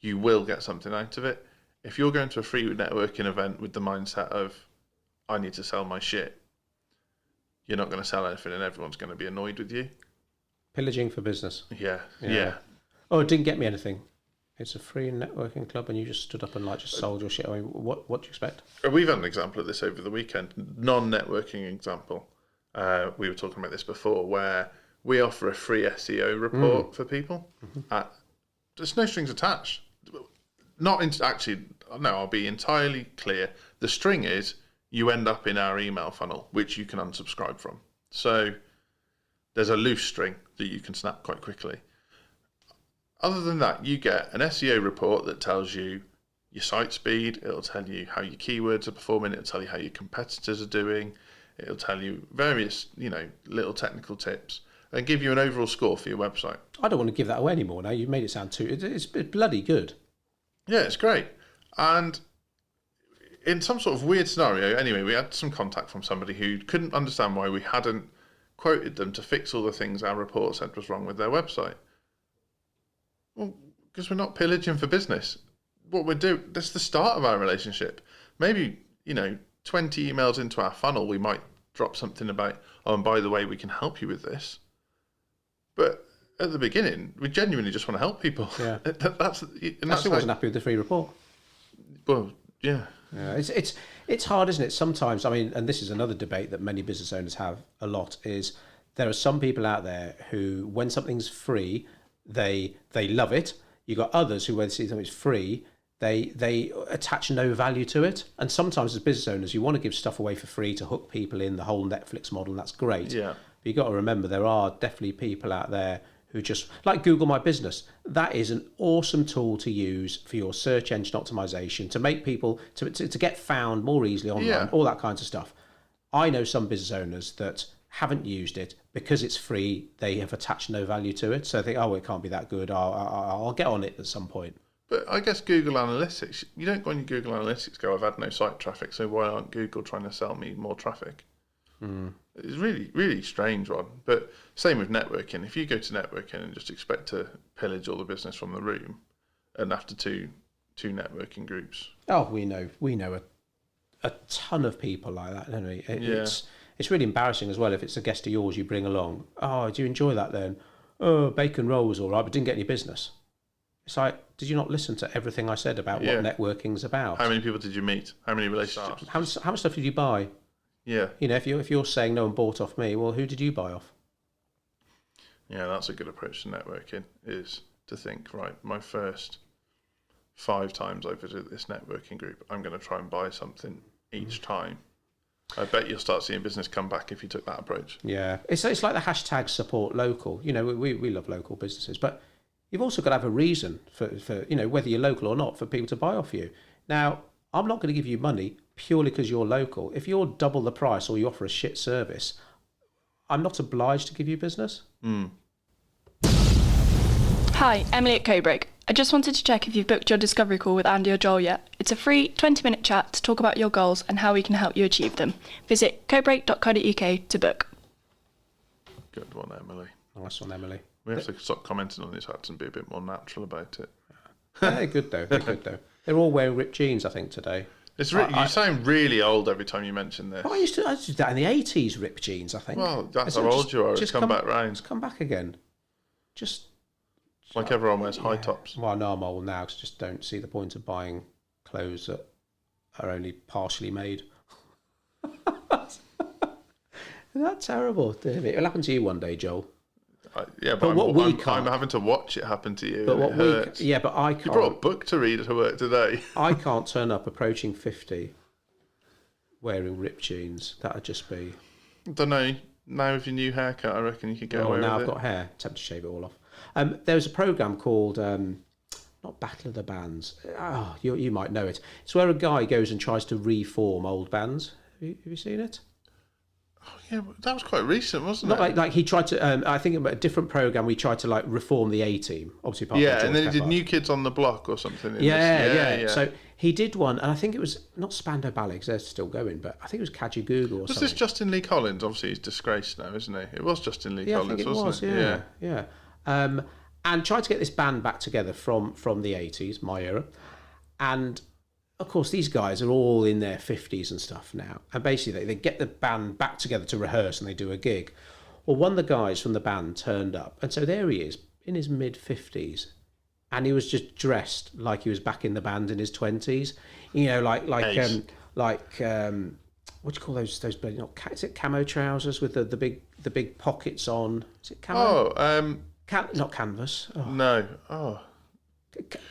you will get something out of it. If you're going to a free networking event with the mindset of, I need to sell my shit, you're not going to sell anything and everyone's going to be annoyed with you. Pillaging for business. Yeah. Oh, it didn't get me anything. It's a free networking club and you just stood up and just sold your shit. I mean, what do you expect? We've had an example of this over the weekend, non-networking example. We were talking about this before, where we offer a free SEO report for people. There's no strings attached. I'll be entirely clear. The string is you end up in our email funnel, which you can unsubscribe from. So there's a loose string that you can snap quite quickly. Other than that, you get an SEO report that tells you your site speed, it'll tell you how your keywords are performing, it'll tell you how your competitors are doing, it'll tell you various, little technical tips and give you an overall score for your website. I don't want to give that away anymore now. You've made it sound too... It's bloody good. Yeah, it's great. And in some sort of weird scenario, anyway, we had some contact from somebody who couldn't understand why we hadn't quoted them to fix all the things our report said was wrong with their website. Well, because we're not pillaging for business. What we're doing, that's the start of our relationship. Maybe, 20 emails into our funnel, we might drop something about, oh, and by the way, we can help you with this. But at the beginning, we genuinely just want to help people. Yeah. I still wasn't happy with the free report. Well, yeah. Yeah, it's hard, isn't it? Sometimes, and this is another debate that many business owners have a lot, is there are some people out there who, when something's free, they love it. You've got others who, when they see something's free, they attach no value to it. And sometimes as business owners, you want to give stuff away for free to hook people in, the whole Netflix model, and that's great. Yeah. But you've got to remember, there are definitely people out there who just, like Google My Business, that is an awesome tool to use for your search engine optimization, to make people, to get found more easily online, all that kinds of stuff. I know some business owners that haven't used it because it's free. They have attached no value to it. So they think, oh, it can't be that good. I'll get on it at some point. But I guess Google Analytics, you don't go on your Google Analytics, go, I've had no site traffic, so why aren't Google trying to sell me more traffic? It's really, really strange one. But same with networking. If you go to networking and just expect to pillage all the business from the room, and after two networking groups. Oh, we know a ton of people like that, don't we? It's really embarrassing as well if it's a guest of yours you bring along. Oh, do you enjoy that then? Oh, bacon roll was all right, but didn't get any business. It's like, did you not listen to everything I said about what networking's about? How many people did you meet? How many relationships? How much stuff did you buy? Yeah. If you're saying no one bought off me, well, who did you buy off? Yeah, that's a good approach to networking, is to think, right, my first 5 times I visit this networking group, I'm going to try and buy something each time. I bet you'll start seeing business come back if you took that approach. Yeah, it's like the hashtag support local. We love local businesses, but you've also got to have a reason for whether you're local or not, for people to buy off you. Now, I'm not going to give you money purely because you're local. If you're double the price or you offer a shit service, I'm not obliged to give you business. Hi, Emily at Codebreak. I just wanted to check if you've booked your discovery call with Andy or Joel yet. It's a free 20-minute chat to talk about your goals and how we can help you achieve them. Visit codebreak.co.uk to book. Good one, Emily. Nice one, Emily. We have to stop commenting on these ads and be a bit more natural about it. They're good though. They're all wearing ripped jeans, I think, today. You sound really old every time you mention this. I used to do that in the 80s, ripped jeans, I think. Well, that's how old you are. It's come back round. Just come back again. Like everyone wears high tops. Well, no, I'm old now because I just don't see the point of buying clothes that are only partially made. Isn't that terrible? It'll happen to you one day, Joel. But I'm having to watch it happen to you. But I can't. You brought a book to read to work today. I can't turn up approaching 50 wearing ripped jeans. That'd just be... I don't know. Now with your new haircut, I reckon you could get away with it. Now I've got hair. Attempt to shave it all off. There was a programme called, not Battle of the Bands. Oh, you might know it. It's where a guy goes and tries to reform old bands. Have you seen it? Oh, yeah, that was quite recent, wasn't it? Like he tried to, I think a different programme, we tried to reform the A-Team. Obviously part of and then he did New Kids on the Block or something. Yeah. So he did one, and I think it was, not Spandau Ballet, because they're still going, but I think it was Kajagoogoo or something. Was this Justin Lee Collins? Obviously he's disgraced now, isn't he? It was Justin Lee Collins, wasn't it? Yeah. And tried to get this band back together from the 80s, my era. And, of course, these guys are all in their 50s and stuff now. And basically, they get the band back together to rehearse and they do a gig. Well, one of the guys from the band turned up. And so there he is, in his mid-50s. And he was just dressed like he was back in the band in his 20s. What do you call those bloody, is it camo trousers with the big pockets on? Is it camo? Not canvas. Oh. No. Oh.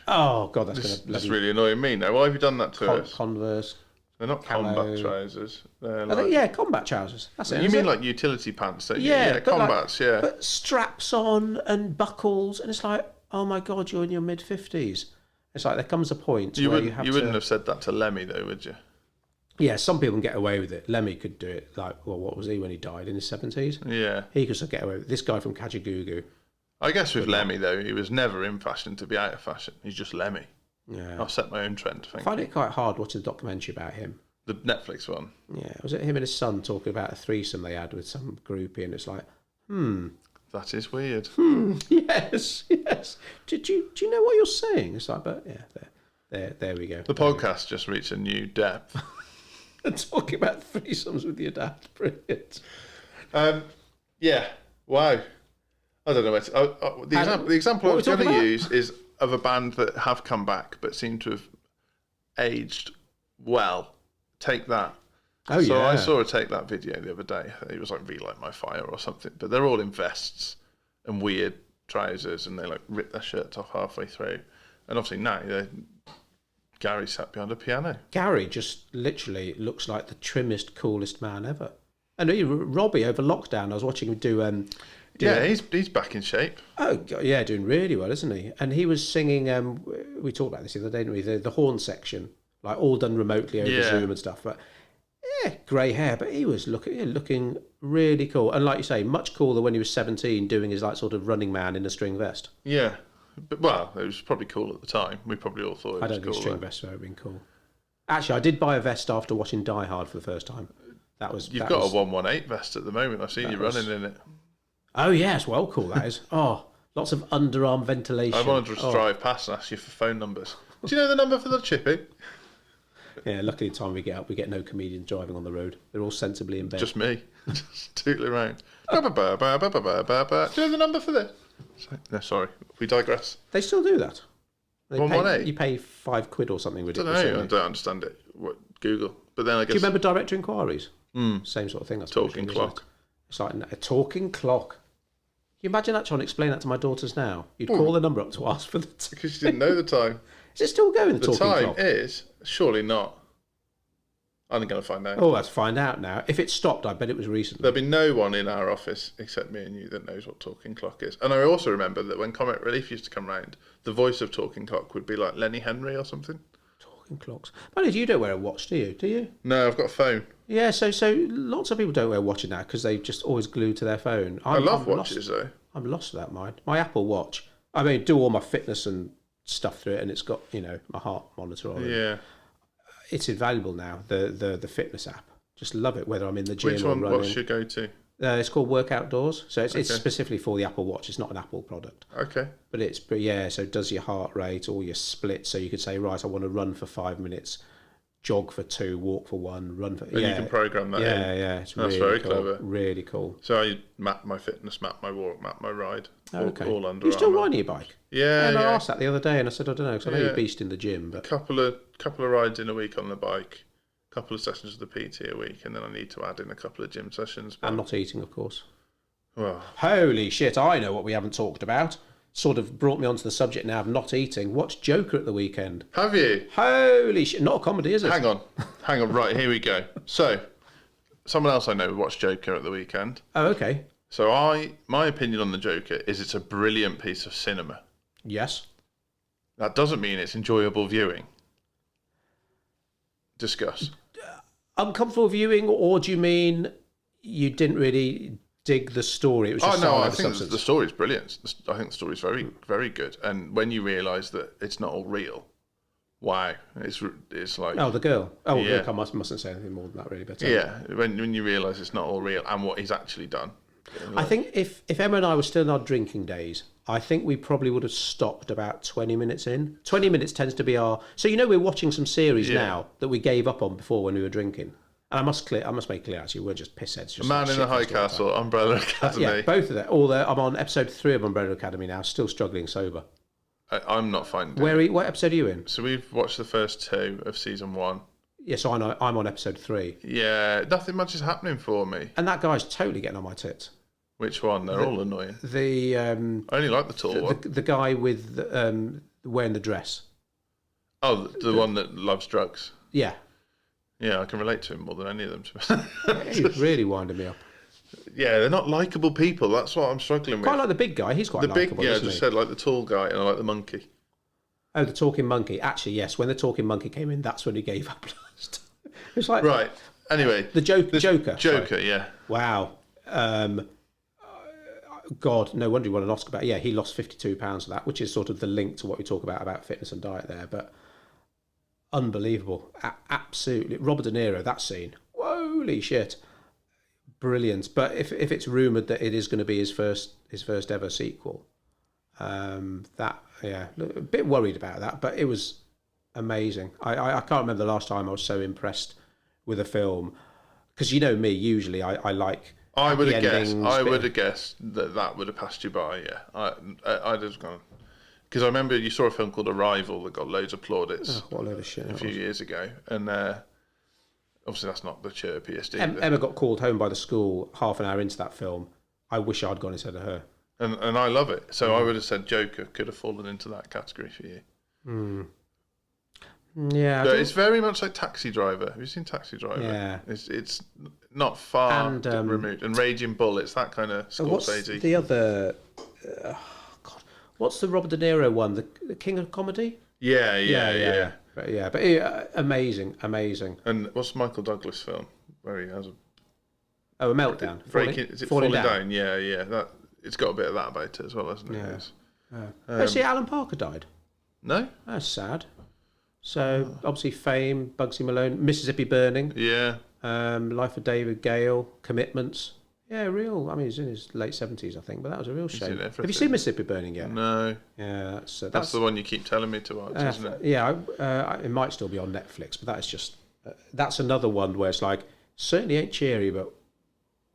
Oh God, that's That's really annoying me now. Why have you done that to us? Converse. They're not combat trousers. They're combat trousers. That's it. You mean like utility pants? Don't you? Yeah, combats. But straps on and buckles, and it's like, oh my God, you're in your mid-50s, It's like there comes a point You where wouldn't, you have you to. wouldn't have said that to Lemmy, though, would you? Yeah, some people can get away with it. Lemmy could do it. Like, well, what was he when he died in his 70s? Yeah. He could get away with it. This guy from Kajagoogoo. I guess with Lemmy, though, he was never in fashion to be out of fashion. He's just Lemmy. Yeah. I'll set my own trend, I find it quite hard watching the documentary about him. The Netflix one. Yeah, was it him and his son talking about a threesome they had with some groupie, and it's like, That is weird. yes. Do you know what you're saying? It's like, but yeah, there we go. The podcast just reached a new depth. Talking about threesomes with your dad, brilliant. Yeah. Wow. I don't know where to... the example I was going to use is of a band that have come back but seem to have aged well. Take That. Oh, So yeah. I saw a Take That video the other day. It was like Relight My Fire or something. But they're all in vests and weird trousers, and they like rip their shirts off halfway through. And obviously now Gary sat behind a piano. Gary just literally looks like the trimmest, coolest man ever. And Robbie over lockdown, I was watching him do. He's back in shape. Oh yeah, doing really well, isn't he? And he was singing. We talked about this the other day, didn't we? The horn section, like all done remotely over Zoom and stuff. But yeah, grey hair, but he was looking really cool. And like you say, much cooler when he was 17, doing his like sort of Running Man in a string vest. Yeah. But, well, it was probably cool at the time. We probably all thought it was cool. I don't think string vests would have been cool. Actually, I did buy a vest after watching Die Hard for the first time. You've got a 118 vest at the moment. I've seen you running in it. Oh yes, well cool that is. Oh, lots of underarm ventilation. I wanted to drive past and ask you for phone numbers. Do you know the number for the chippy? Yeah, luckily the time we get up, we get no comedians driving on the road. They're all sensibly in bed. Just me. Just tootling around. Do you know the number for this? No, sorry. We digress. They still do that. They 118? You pay £5 or something I ridiculous. don't know. I don't understand it. Google. But then I guess... Do you remember direct inquiries? Same sort of thing. I suppose, Talking isn't it? clock. It's like a talking clock. Can you imagine that trying to explain that to my daughters now? You'd call the number up to ask for the time. Because you didn't know the time. Is it still going, the The talking time clock? is surely not. I'm going to find out. Oh, let's find out now. If it stopped, I bet it was recently. There'll be no one in our office except me and you that knows what Talking Clock is. And I also remember that when Comic Relief used to come round, the voice of Talking Clock would be like Lenny Henry or something. Talking clocks. But you don't wear a watch, do you? Do you? No, I've got a phone. Yeah, so lots of people don't wear watches now because they just always glued to their phone. I love I'm watches lost. though. I'm lost without mine. My Apple Watch. I mean, do all my fitness and stuff through it, and it's got my heart monitor on it. Yeah. It's invaluable now. The fitness app. Just love it. Whether I'm in the gym Which or one? running. What's your go-to? It's called Work Outdoors. So it's Okay. specifically for the Apple Watch. It's not an Apple product. Okay. But so it does your heart rate, all your splits. So you could say, right, I want to run for 5 minutes, jog for 2, walk for 1, run for... And you can program that in. Yeah. It's That's really very cool. clever. Really cool. So I map my fitness, map my walk, map my ride. Okay. All under You still Armour. riding your bike? Yeah, And I yeah. asked that the other day, and I said, I don't know, because I know you're Yeah. a beast in the gym, but... Couple of rides in a week on the bike, couple of sessions of the PT a week, and then I need to add in a couple of gym sessions. But, And not eating, of course. well, Holy shit, I know what we haven't talked about. Sort of brought me onto the subject now of not eating. Watched Joker at the weekend. have you? Holy shit, not a comedy, is it? Hang on. Right, here we go. So, someone else I know watched Joker at the weekend. Oh, okay. So my opinion on the Joker is it's a brilliant piece of cinema. Yes. That doesn't mean it's enjoyable viewing. Discuss. Uncomfortable viewing, or do you mean you didn't really dig the story? It was just Oh no, sound I like a think substance. the story's brilliant. I think the story's very, very good. And when you realise that it's not all real, wow, it's like Oh, the girl. Oh, Yeah. look, I mustn't say anything more than that, really. But yeah. When you realise it's not all real and what he's actually done. I think if Emma and I were still in our drinking days, I think we probably would have stopped about 20 minutes in. 20 minutes tends to be our... So, we're watching some series Yeah. now that we gave up on before when we were drinking. And I must make clear, actually, we're just pissheads. Just Man in the High shit-faced all the time. Castle, Umbrella Academy. Yeah, both of them. I'm on episode 3 of Umbrella Academy now, still struggling sober. I'm not finding it. What episode are you in? So we've watched the first 2 of season 1. Yeah, so I'm on episode 3. Yeah, nothing much is happening for me. And that guy's totally getting on my tits. Which one? They're all annoying. The I only like the tall one. the guy with wearing the dress. Oh, the one that loves drugs. Yeah. Yeah, I can relate to him more than any of them. To be honest. He's really winding me up. Yeah, they're not likable people. That's what I'm struggling with. Quite like the big guy. He's quite the big, likeable, yeah, I isn't just he? said like the tall guy, and I like the monkey. Oh, the Talking Monkey. Actually, yes. When the Talking Monkey came in, that's when he gave up last. It's like Right. Anyway, the Joker. Joker, sorry. yeah. Wow. God, no wonder he won an Oscar. But yeah, he lost £52 for that, which is sort of the link to what we talk about fitness and diet there. But unbelievable, absolutely. Robert De Niro, that scene. Holy shit, brilliant. But if it's rumoured that it is going to be his first ever sequel, a bit worried about that. But it was amazing. I can't remember the last time I was so impressed with a film, because you know me, usually I like. I would have endings, guessed that would have passed you by. Yeah, I'd have gone, because I remember you saw a film called Arrival that got loads of plaudits what a load of shit a few years ago, and obviously that's not the chirpiest. Emma got called home by the school half an hour into that film. I wish I'd gone instead of her. And I love it. So I would have said Joker could have fallen into that category for you. Yeah, But it's very much like Taxi Driver. Have you seen Taxi Driver? Yeah. It's not far And, removed. And Raging Bull, it's that kind of what's Scorsese. the other? God, what's the Robert De Niro one? The King of Comedy? Yeah. But amazing. And what's Michael Douglas' film where he has a Oh, a meltdown. Falling Down? Yeah. That it's got a bit of that about it as well, hasn't it? Yeah. It's- See, Alan Parker died. No? That's sad. So obviously, Fame, Bugsy Malone, Mississippi Burning, Yeah. Life of David Gale, Commitments. Yeah, real. I mean, he's in his late 70s, I think, but that was a real shame. seen Have you everything. seen Mississippi Burning yet? No. Yeah, That's the one you keep telling me to watch, isn't it? Yeah, it might still be on Netflix, but that is just that's another one where it's like certainly ain't cheery, but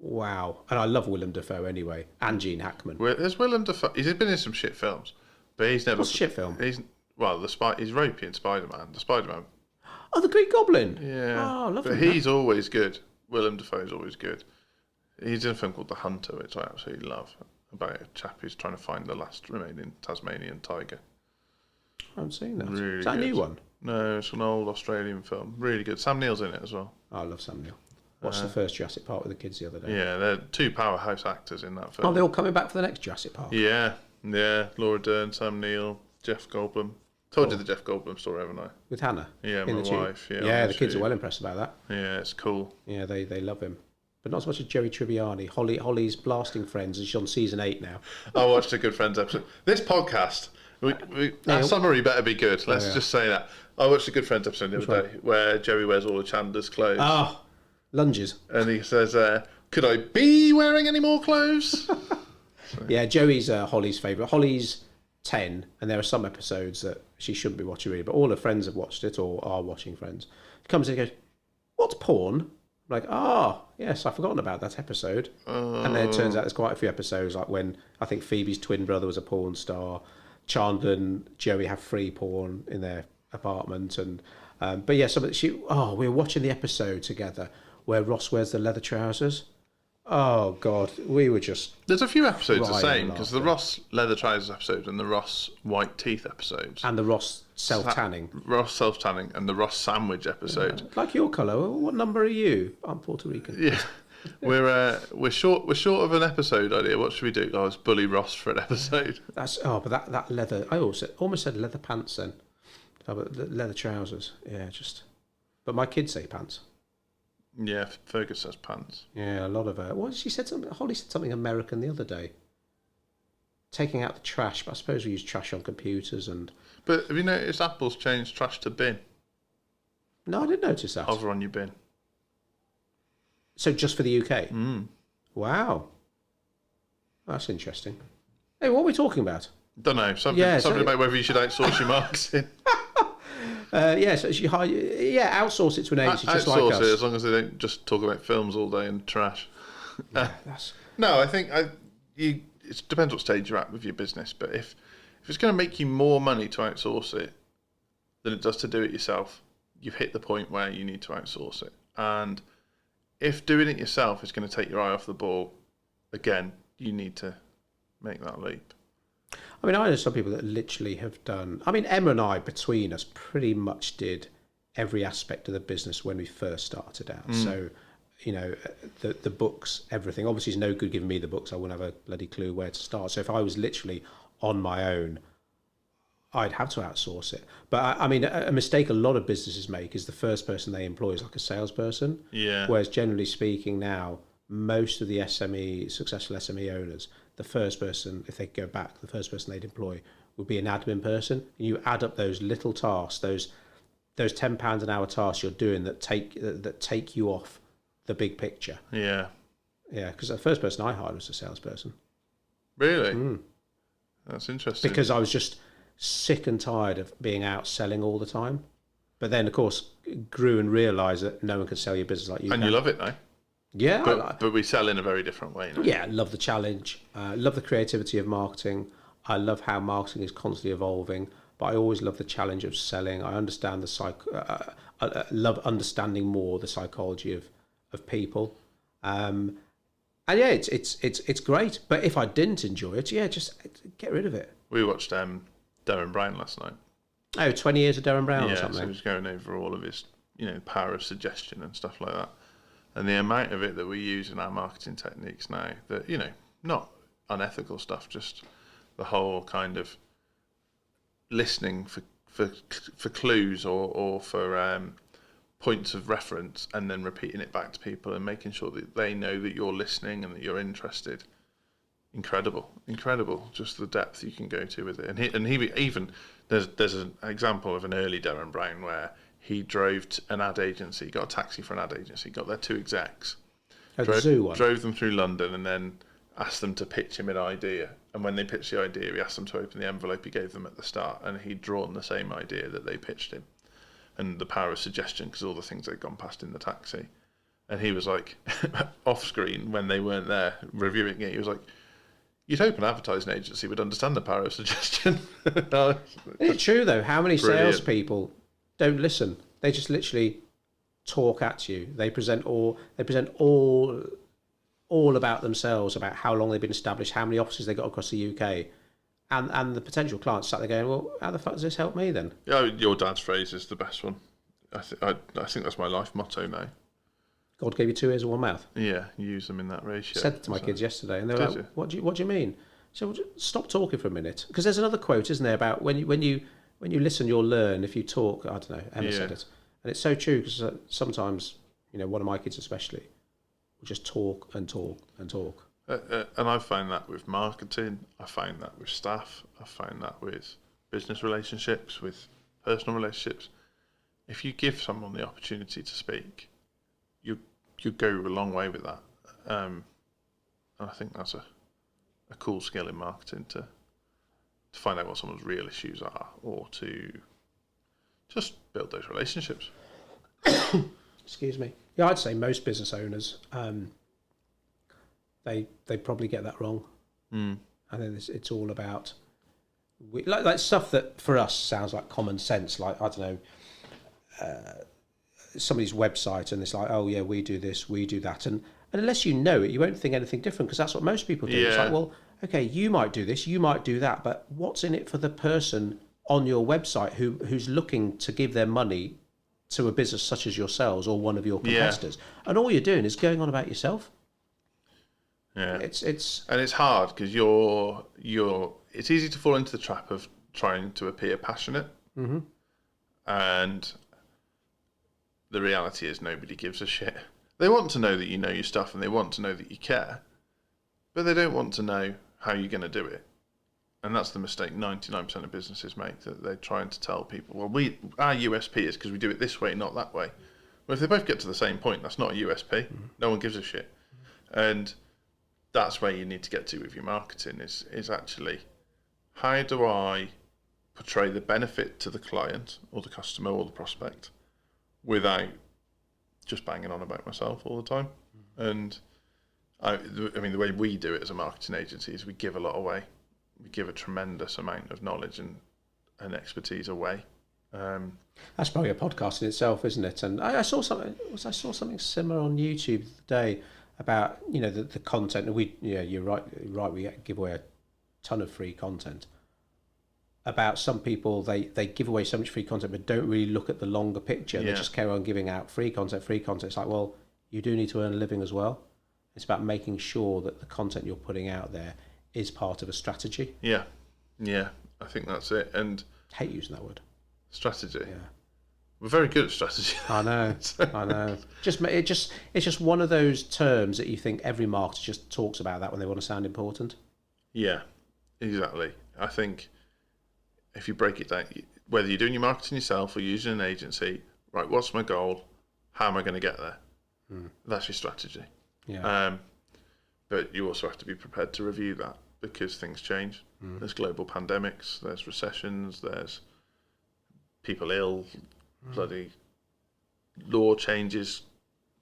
wow. And I love Willem Dafoe anyway, and Gene Hackman. There's Willem Dafoe. He's been in some shit films, but he's never. What's a shit film? He's ropey in Spider-Man. The Spider-Man. Oh, the Green Goblin. Yeah. Oh, I love But him. he's always good. Willem Dafoe's always good. He's in a film called The Hunter, which I absolutely love, about a chap who's trying to find the last remaining Tasmanian tiger. I haven't seen that. Really Is that a new good. one? No, it's an old Australian film. Really good. Sam Neill's in it as well. Oh, I love Sam Neill. Watched the first Jurassic Park with the kids the other day. Yeah, they're two powerhouse actors in that film. Oh, they're all coming back for the next Jurassic Park. Yeah. Laura Dern, Sam Neill, Jeff Goldblum. Told you the Jeff Goldblum story, haven't I? With Hannah. Yeah, in my the tube. wife, yeah, Yeah, on the the kids are tube. well impressed about that. Yeah, it's cool. Yeah, they love him. But not as much as Joey Tribbiani. Holly's Blasting Friends, and she's on season 8 now. I watched a Good Friends episode. This podcast, our summary better be good. Let's just say that. I watched a Good Friends episode the other day where Joey wears all of Chandler's clothes. Oh, lunges. And he says, could I be wearing any more clothes? Yeah, Joey's Holly's favourite. Holly's 10, and there are some episodes that she shouldn't be watching really, but all her friends have watched it or are watching Friends. She comes in and goes, "What's porn?" I'm like, yes, I've forgotten about that episode. And then it turns out there's quite a few episodes, like when I think Phoebe's twin brother was a porn star, Chandler and Joey have free porn in their apartment, and but yeah, we were watching the episode together where Ross wears the leather trousers. Oh God, we were just There's a few episodes the Right, same, I'm because the laughing. Ross leather trousers episode and the Ross white teeth episodes. and the Ross self-tanning. Ross self-tanning and the Ross sandwich episode. Like your colour. What number are you? I'm Puerto Rican. Yeah. We're short of an episode idea. What should we do? Oh, it's Bully Ross for an episode. But that leather. I almost said leather pants then. Oh, but the leather trousers. Yeah, just. But my kids say pants. Yeah, Fergus says pants. Yeah, a lot of she said something. Holly said something American the other day. Taking out the trash, but I suppose we use trash on computers and. But have you noticed Apple's changed trash to bin? No, I didn't notice that. Hover on your bin. So just for the UK. Wow, that's interesting. Hey, what are we talking about? Don't know. Something Yeah, so- about whether you should outsource your marketing. Outsource it to an agency just like Outsource us. it as long as they don't just talk about films all day and trash. That's, No, I think it depends what stage you're at with your business. But if it's going to make you more money to outsource it than it does to do it yourself, you've hit the point where you need to outsource it. And if doing it yourself is going to take your eye off the ball, again, you need to make that leap. I mean, I know some people that literally have done. I mean, Emma and I, between us, pretty much did every aspect of the business when we first started out. So, the books, everything. Obviously, it's no good giving me the books. I wouldn't have a bloody clue where to start. So, if I was literally on my own, I'd have to outsource it. But I mean, a mistake a lot of businesses make is the first person they employ is like a salesperson. Yeah. Whereas generally speaking now, most of the successful SME owners, the first person, if they go back, the first person they'd employ would be an admin person. And you add up those little tasks, those £10 an hour tasks you're doing that take you off the big picture. Yeah. Yeah, because the first person I hired was a salesperson. Really? That's interesting. Because I was just sick and tired of being out selling all the time. But then, of course, grew and realised that no one can sell your business like you and can. you love it now. Yeah. But we sell in a very different way now. Yeah, I love the challenge. Love the creativity of marketing. I love how marketing is constantly evolving. But I always love the challenge of selling. I understand I love understanding more the psychology of people. And yeah, it's great. But if I didn't enjoy it, yeah, just get rid of it. We watched Darren Brown last night. Oh, 20 years of Darren Brown or Yeah, something. so he was going over all of his, power of suggestion and stuff like that. And the amount of it that we use in our marketing techniques now, that, not unethical stuff, just the whole kind of listening for clues or for points of reference, and then repeating it back to people and making sure that they know that you're listening and that you're interested. Incredible, just the depth you can go to with it. And he even there's an example of an early Darren Brown where he drove to an ad agency, got a taxi for an ad agency, got their 2 execs, At the zoo one. drove them through London, and then asked them to pitch him an idea. And when they pitched the idea, he asked them to open the envelope he gave them at the start, and he'd drawn the same idea that they pitched him, and the power of suggestion, because all the things they'd gone past in the taxi. And he was like, off screen when they weren't there reviewing it, he was like, you'd hope an advertising agency would understand the power of suggestion. It's true though. How many Brilliant. salespeople don't listen? They just literally talk at you. They present all about themselves, about how long they've been established, how many offices they got across the UK, and the potential clients sat there going, "Well, how the fuck does this help me then?" Yeah, your dad's phrase is the best one. I think that's my life motto now. God gave you 2 ears and 1 mouth. Yeah, use them in that ratio. I said it to my kids yesterday, and they were Did like, you? "What do you mean?" So stop talking for a minute, because there's another quote, isn't there, about when you listen, you'll learn. If you talk, I don't know. Emma said it, and it's so true, because sometimes, one of my kids especially will just talk and talk and talk. And I've found that with marketing. I find that with staff. I find that with business relationships, with personal relationships. If you give someone the opportunity to speak, you go a long way with that. And I think that's a cool skill in marketing, to find out what someone's real issues are, or to just build those relationships. Excuse me. Yeah, I'd say most business owners, they probably get that wrong. I think it's all about like stuff that for us sounds like common sense. Like, I don't know, somebody's website, and it's like, oh yeah, we do this, we do that, and unless you know it, you won't think anything different, because that's what most people do. It's Yeah. like, well, okay, you might do this, you might do that, but what's in it for the person on your website who's looking to give their money to a business such as yourselves or one of your competitors? And all you're doing is going on about yourself. Yeah, It's and it's hard, because it's easy to fall into the trap of trying to appear passionate, and the reality is nobody gives a shit. They want to know that you know your stuff, and they want to know that you care, but they don't want to know how you're going to do it. And that's the mistake 99% of businesses make, that they're trying to tell people, well, our USP is because we do it this way, not that way. Well, if they both get to the same point, that's not a USP. No one gives a shit. And that's where you need to get to with your marketing, is actually, how do I portray the benefit to the client or the customer or the prospect without just banging on about myself all the time? And I mean, the way we do it as a marketing agency is we give a lot away. We give a tremendous amount of knowledge and expertise away. That's probably a podcast in itself, isn't it? And I saw something. I saw something similar on YouTube today about the content. And you're right. We give away a ton of free content. About some people, they give away so much free content, but don't really look at the longer picture. They just carry on giving out free content. It's like, well, you do need to earn a living as well. It's about making sure that the content you're putting out there is part of a strategy. Yeah, I think that's it. And Hate using that word. Strategy. Yeah. We're very good at strategy. I know. I know. It's just one of those terms that you think every marketer just talks about that when they want to sound important. Yeah, exactly. I think if you break it down, whether you're doing your marketing yourself or using an agency, right, what's my goal? How am I going to get there? That's your strategy. Yeah. But you also have to be prepared to review that because things change. There's global pandemics, there's recessions, there's people ill, bloody law changes,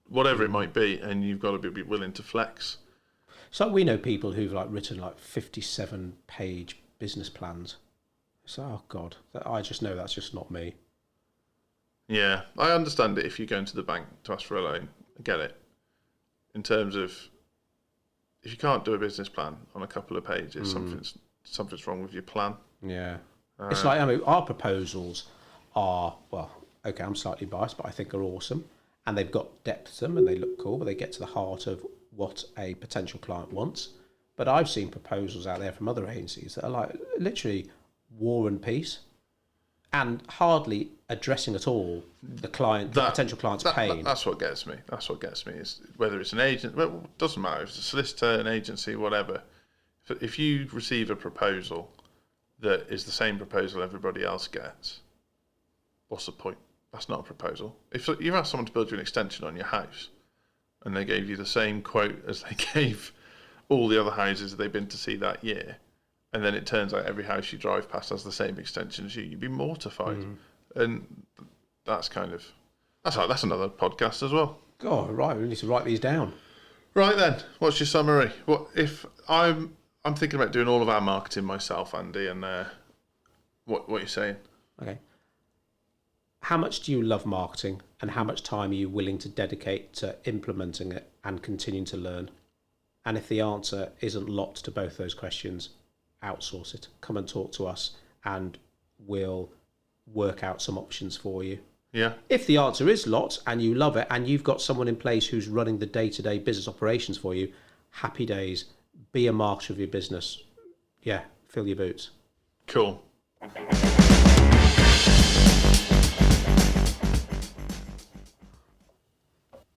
whatever it might be, and you've got to be willing to flex. So we know people who've like written like 57-page business plans. So, oh God, I just know that's just not me. Yeah, I understand it if you go into the bank to ask for a loan. I get it. In terms of, if you can't do a business plan on a couple of pages, something's wrong with your plan. Yeah. It's like, I mean, our proposals are, well, okay, I'm slightly biased, but I think are awesome. And they've got depth to them and they look cool, but they get to the heart of what a potential client wants. But I've seen proposals out there from other agencies that are like literally War and Peace and hardly addressing at all the potential client's pain. That's what gets me. That's what gets me is whether it's an agent, well, it doesn't matter if it's a solicitor, an agency, whatever. If you receive a proposal that is the same proposal everybody else gets, what's the point? That's not a proposal. If you asked someone to build you an extension on your house and they gave you the same quote as they gave all the other houses they've been to see that year, and then it turns out every house you drive past has the same extension as you, you'd be mortified. And that's another podcast as well. God, right, we need to write these down. Right then, what's your summary? What if I'm thinking about doing all of our marketing myself, Andy, and what are you saying? Okay. How much do you love marketing and how much time are you willing to dedicate to implementing it and continuing to learn? And if the answer isn't lots to both those questions, outsource it. Come and talk to us and we'll work out some options for you. Yeah. If the answer is lots and you love it and you've got someone in place who's running the day-to-day business operations for you, happy days. Be a marketer of your business. Yeah, fill your boots. Cool.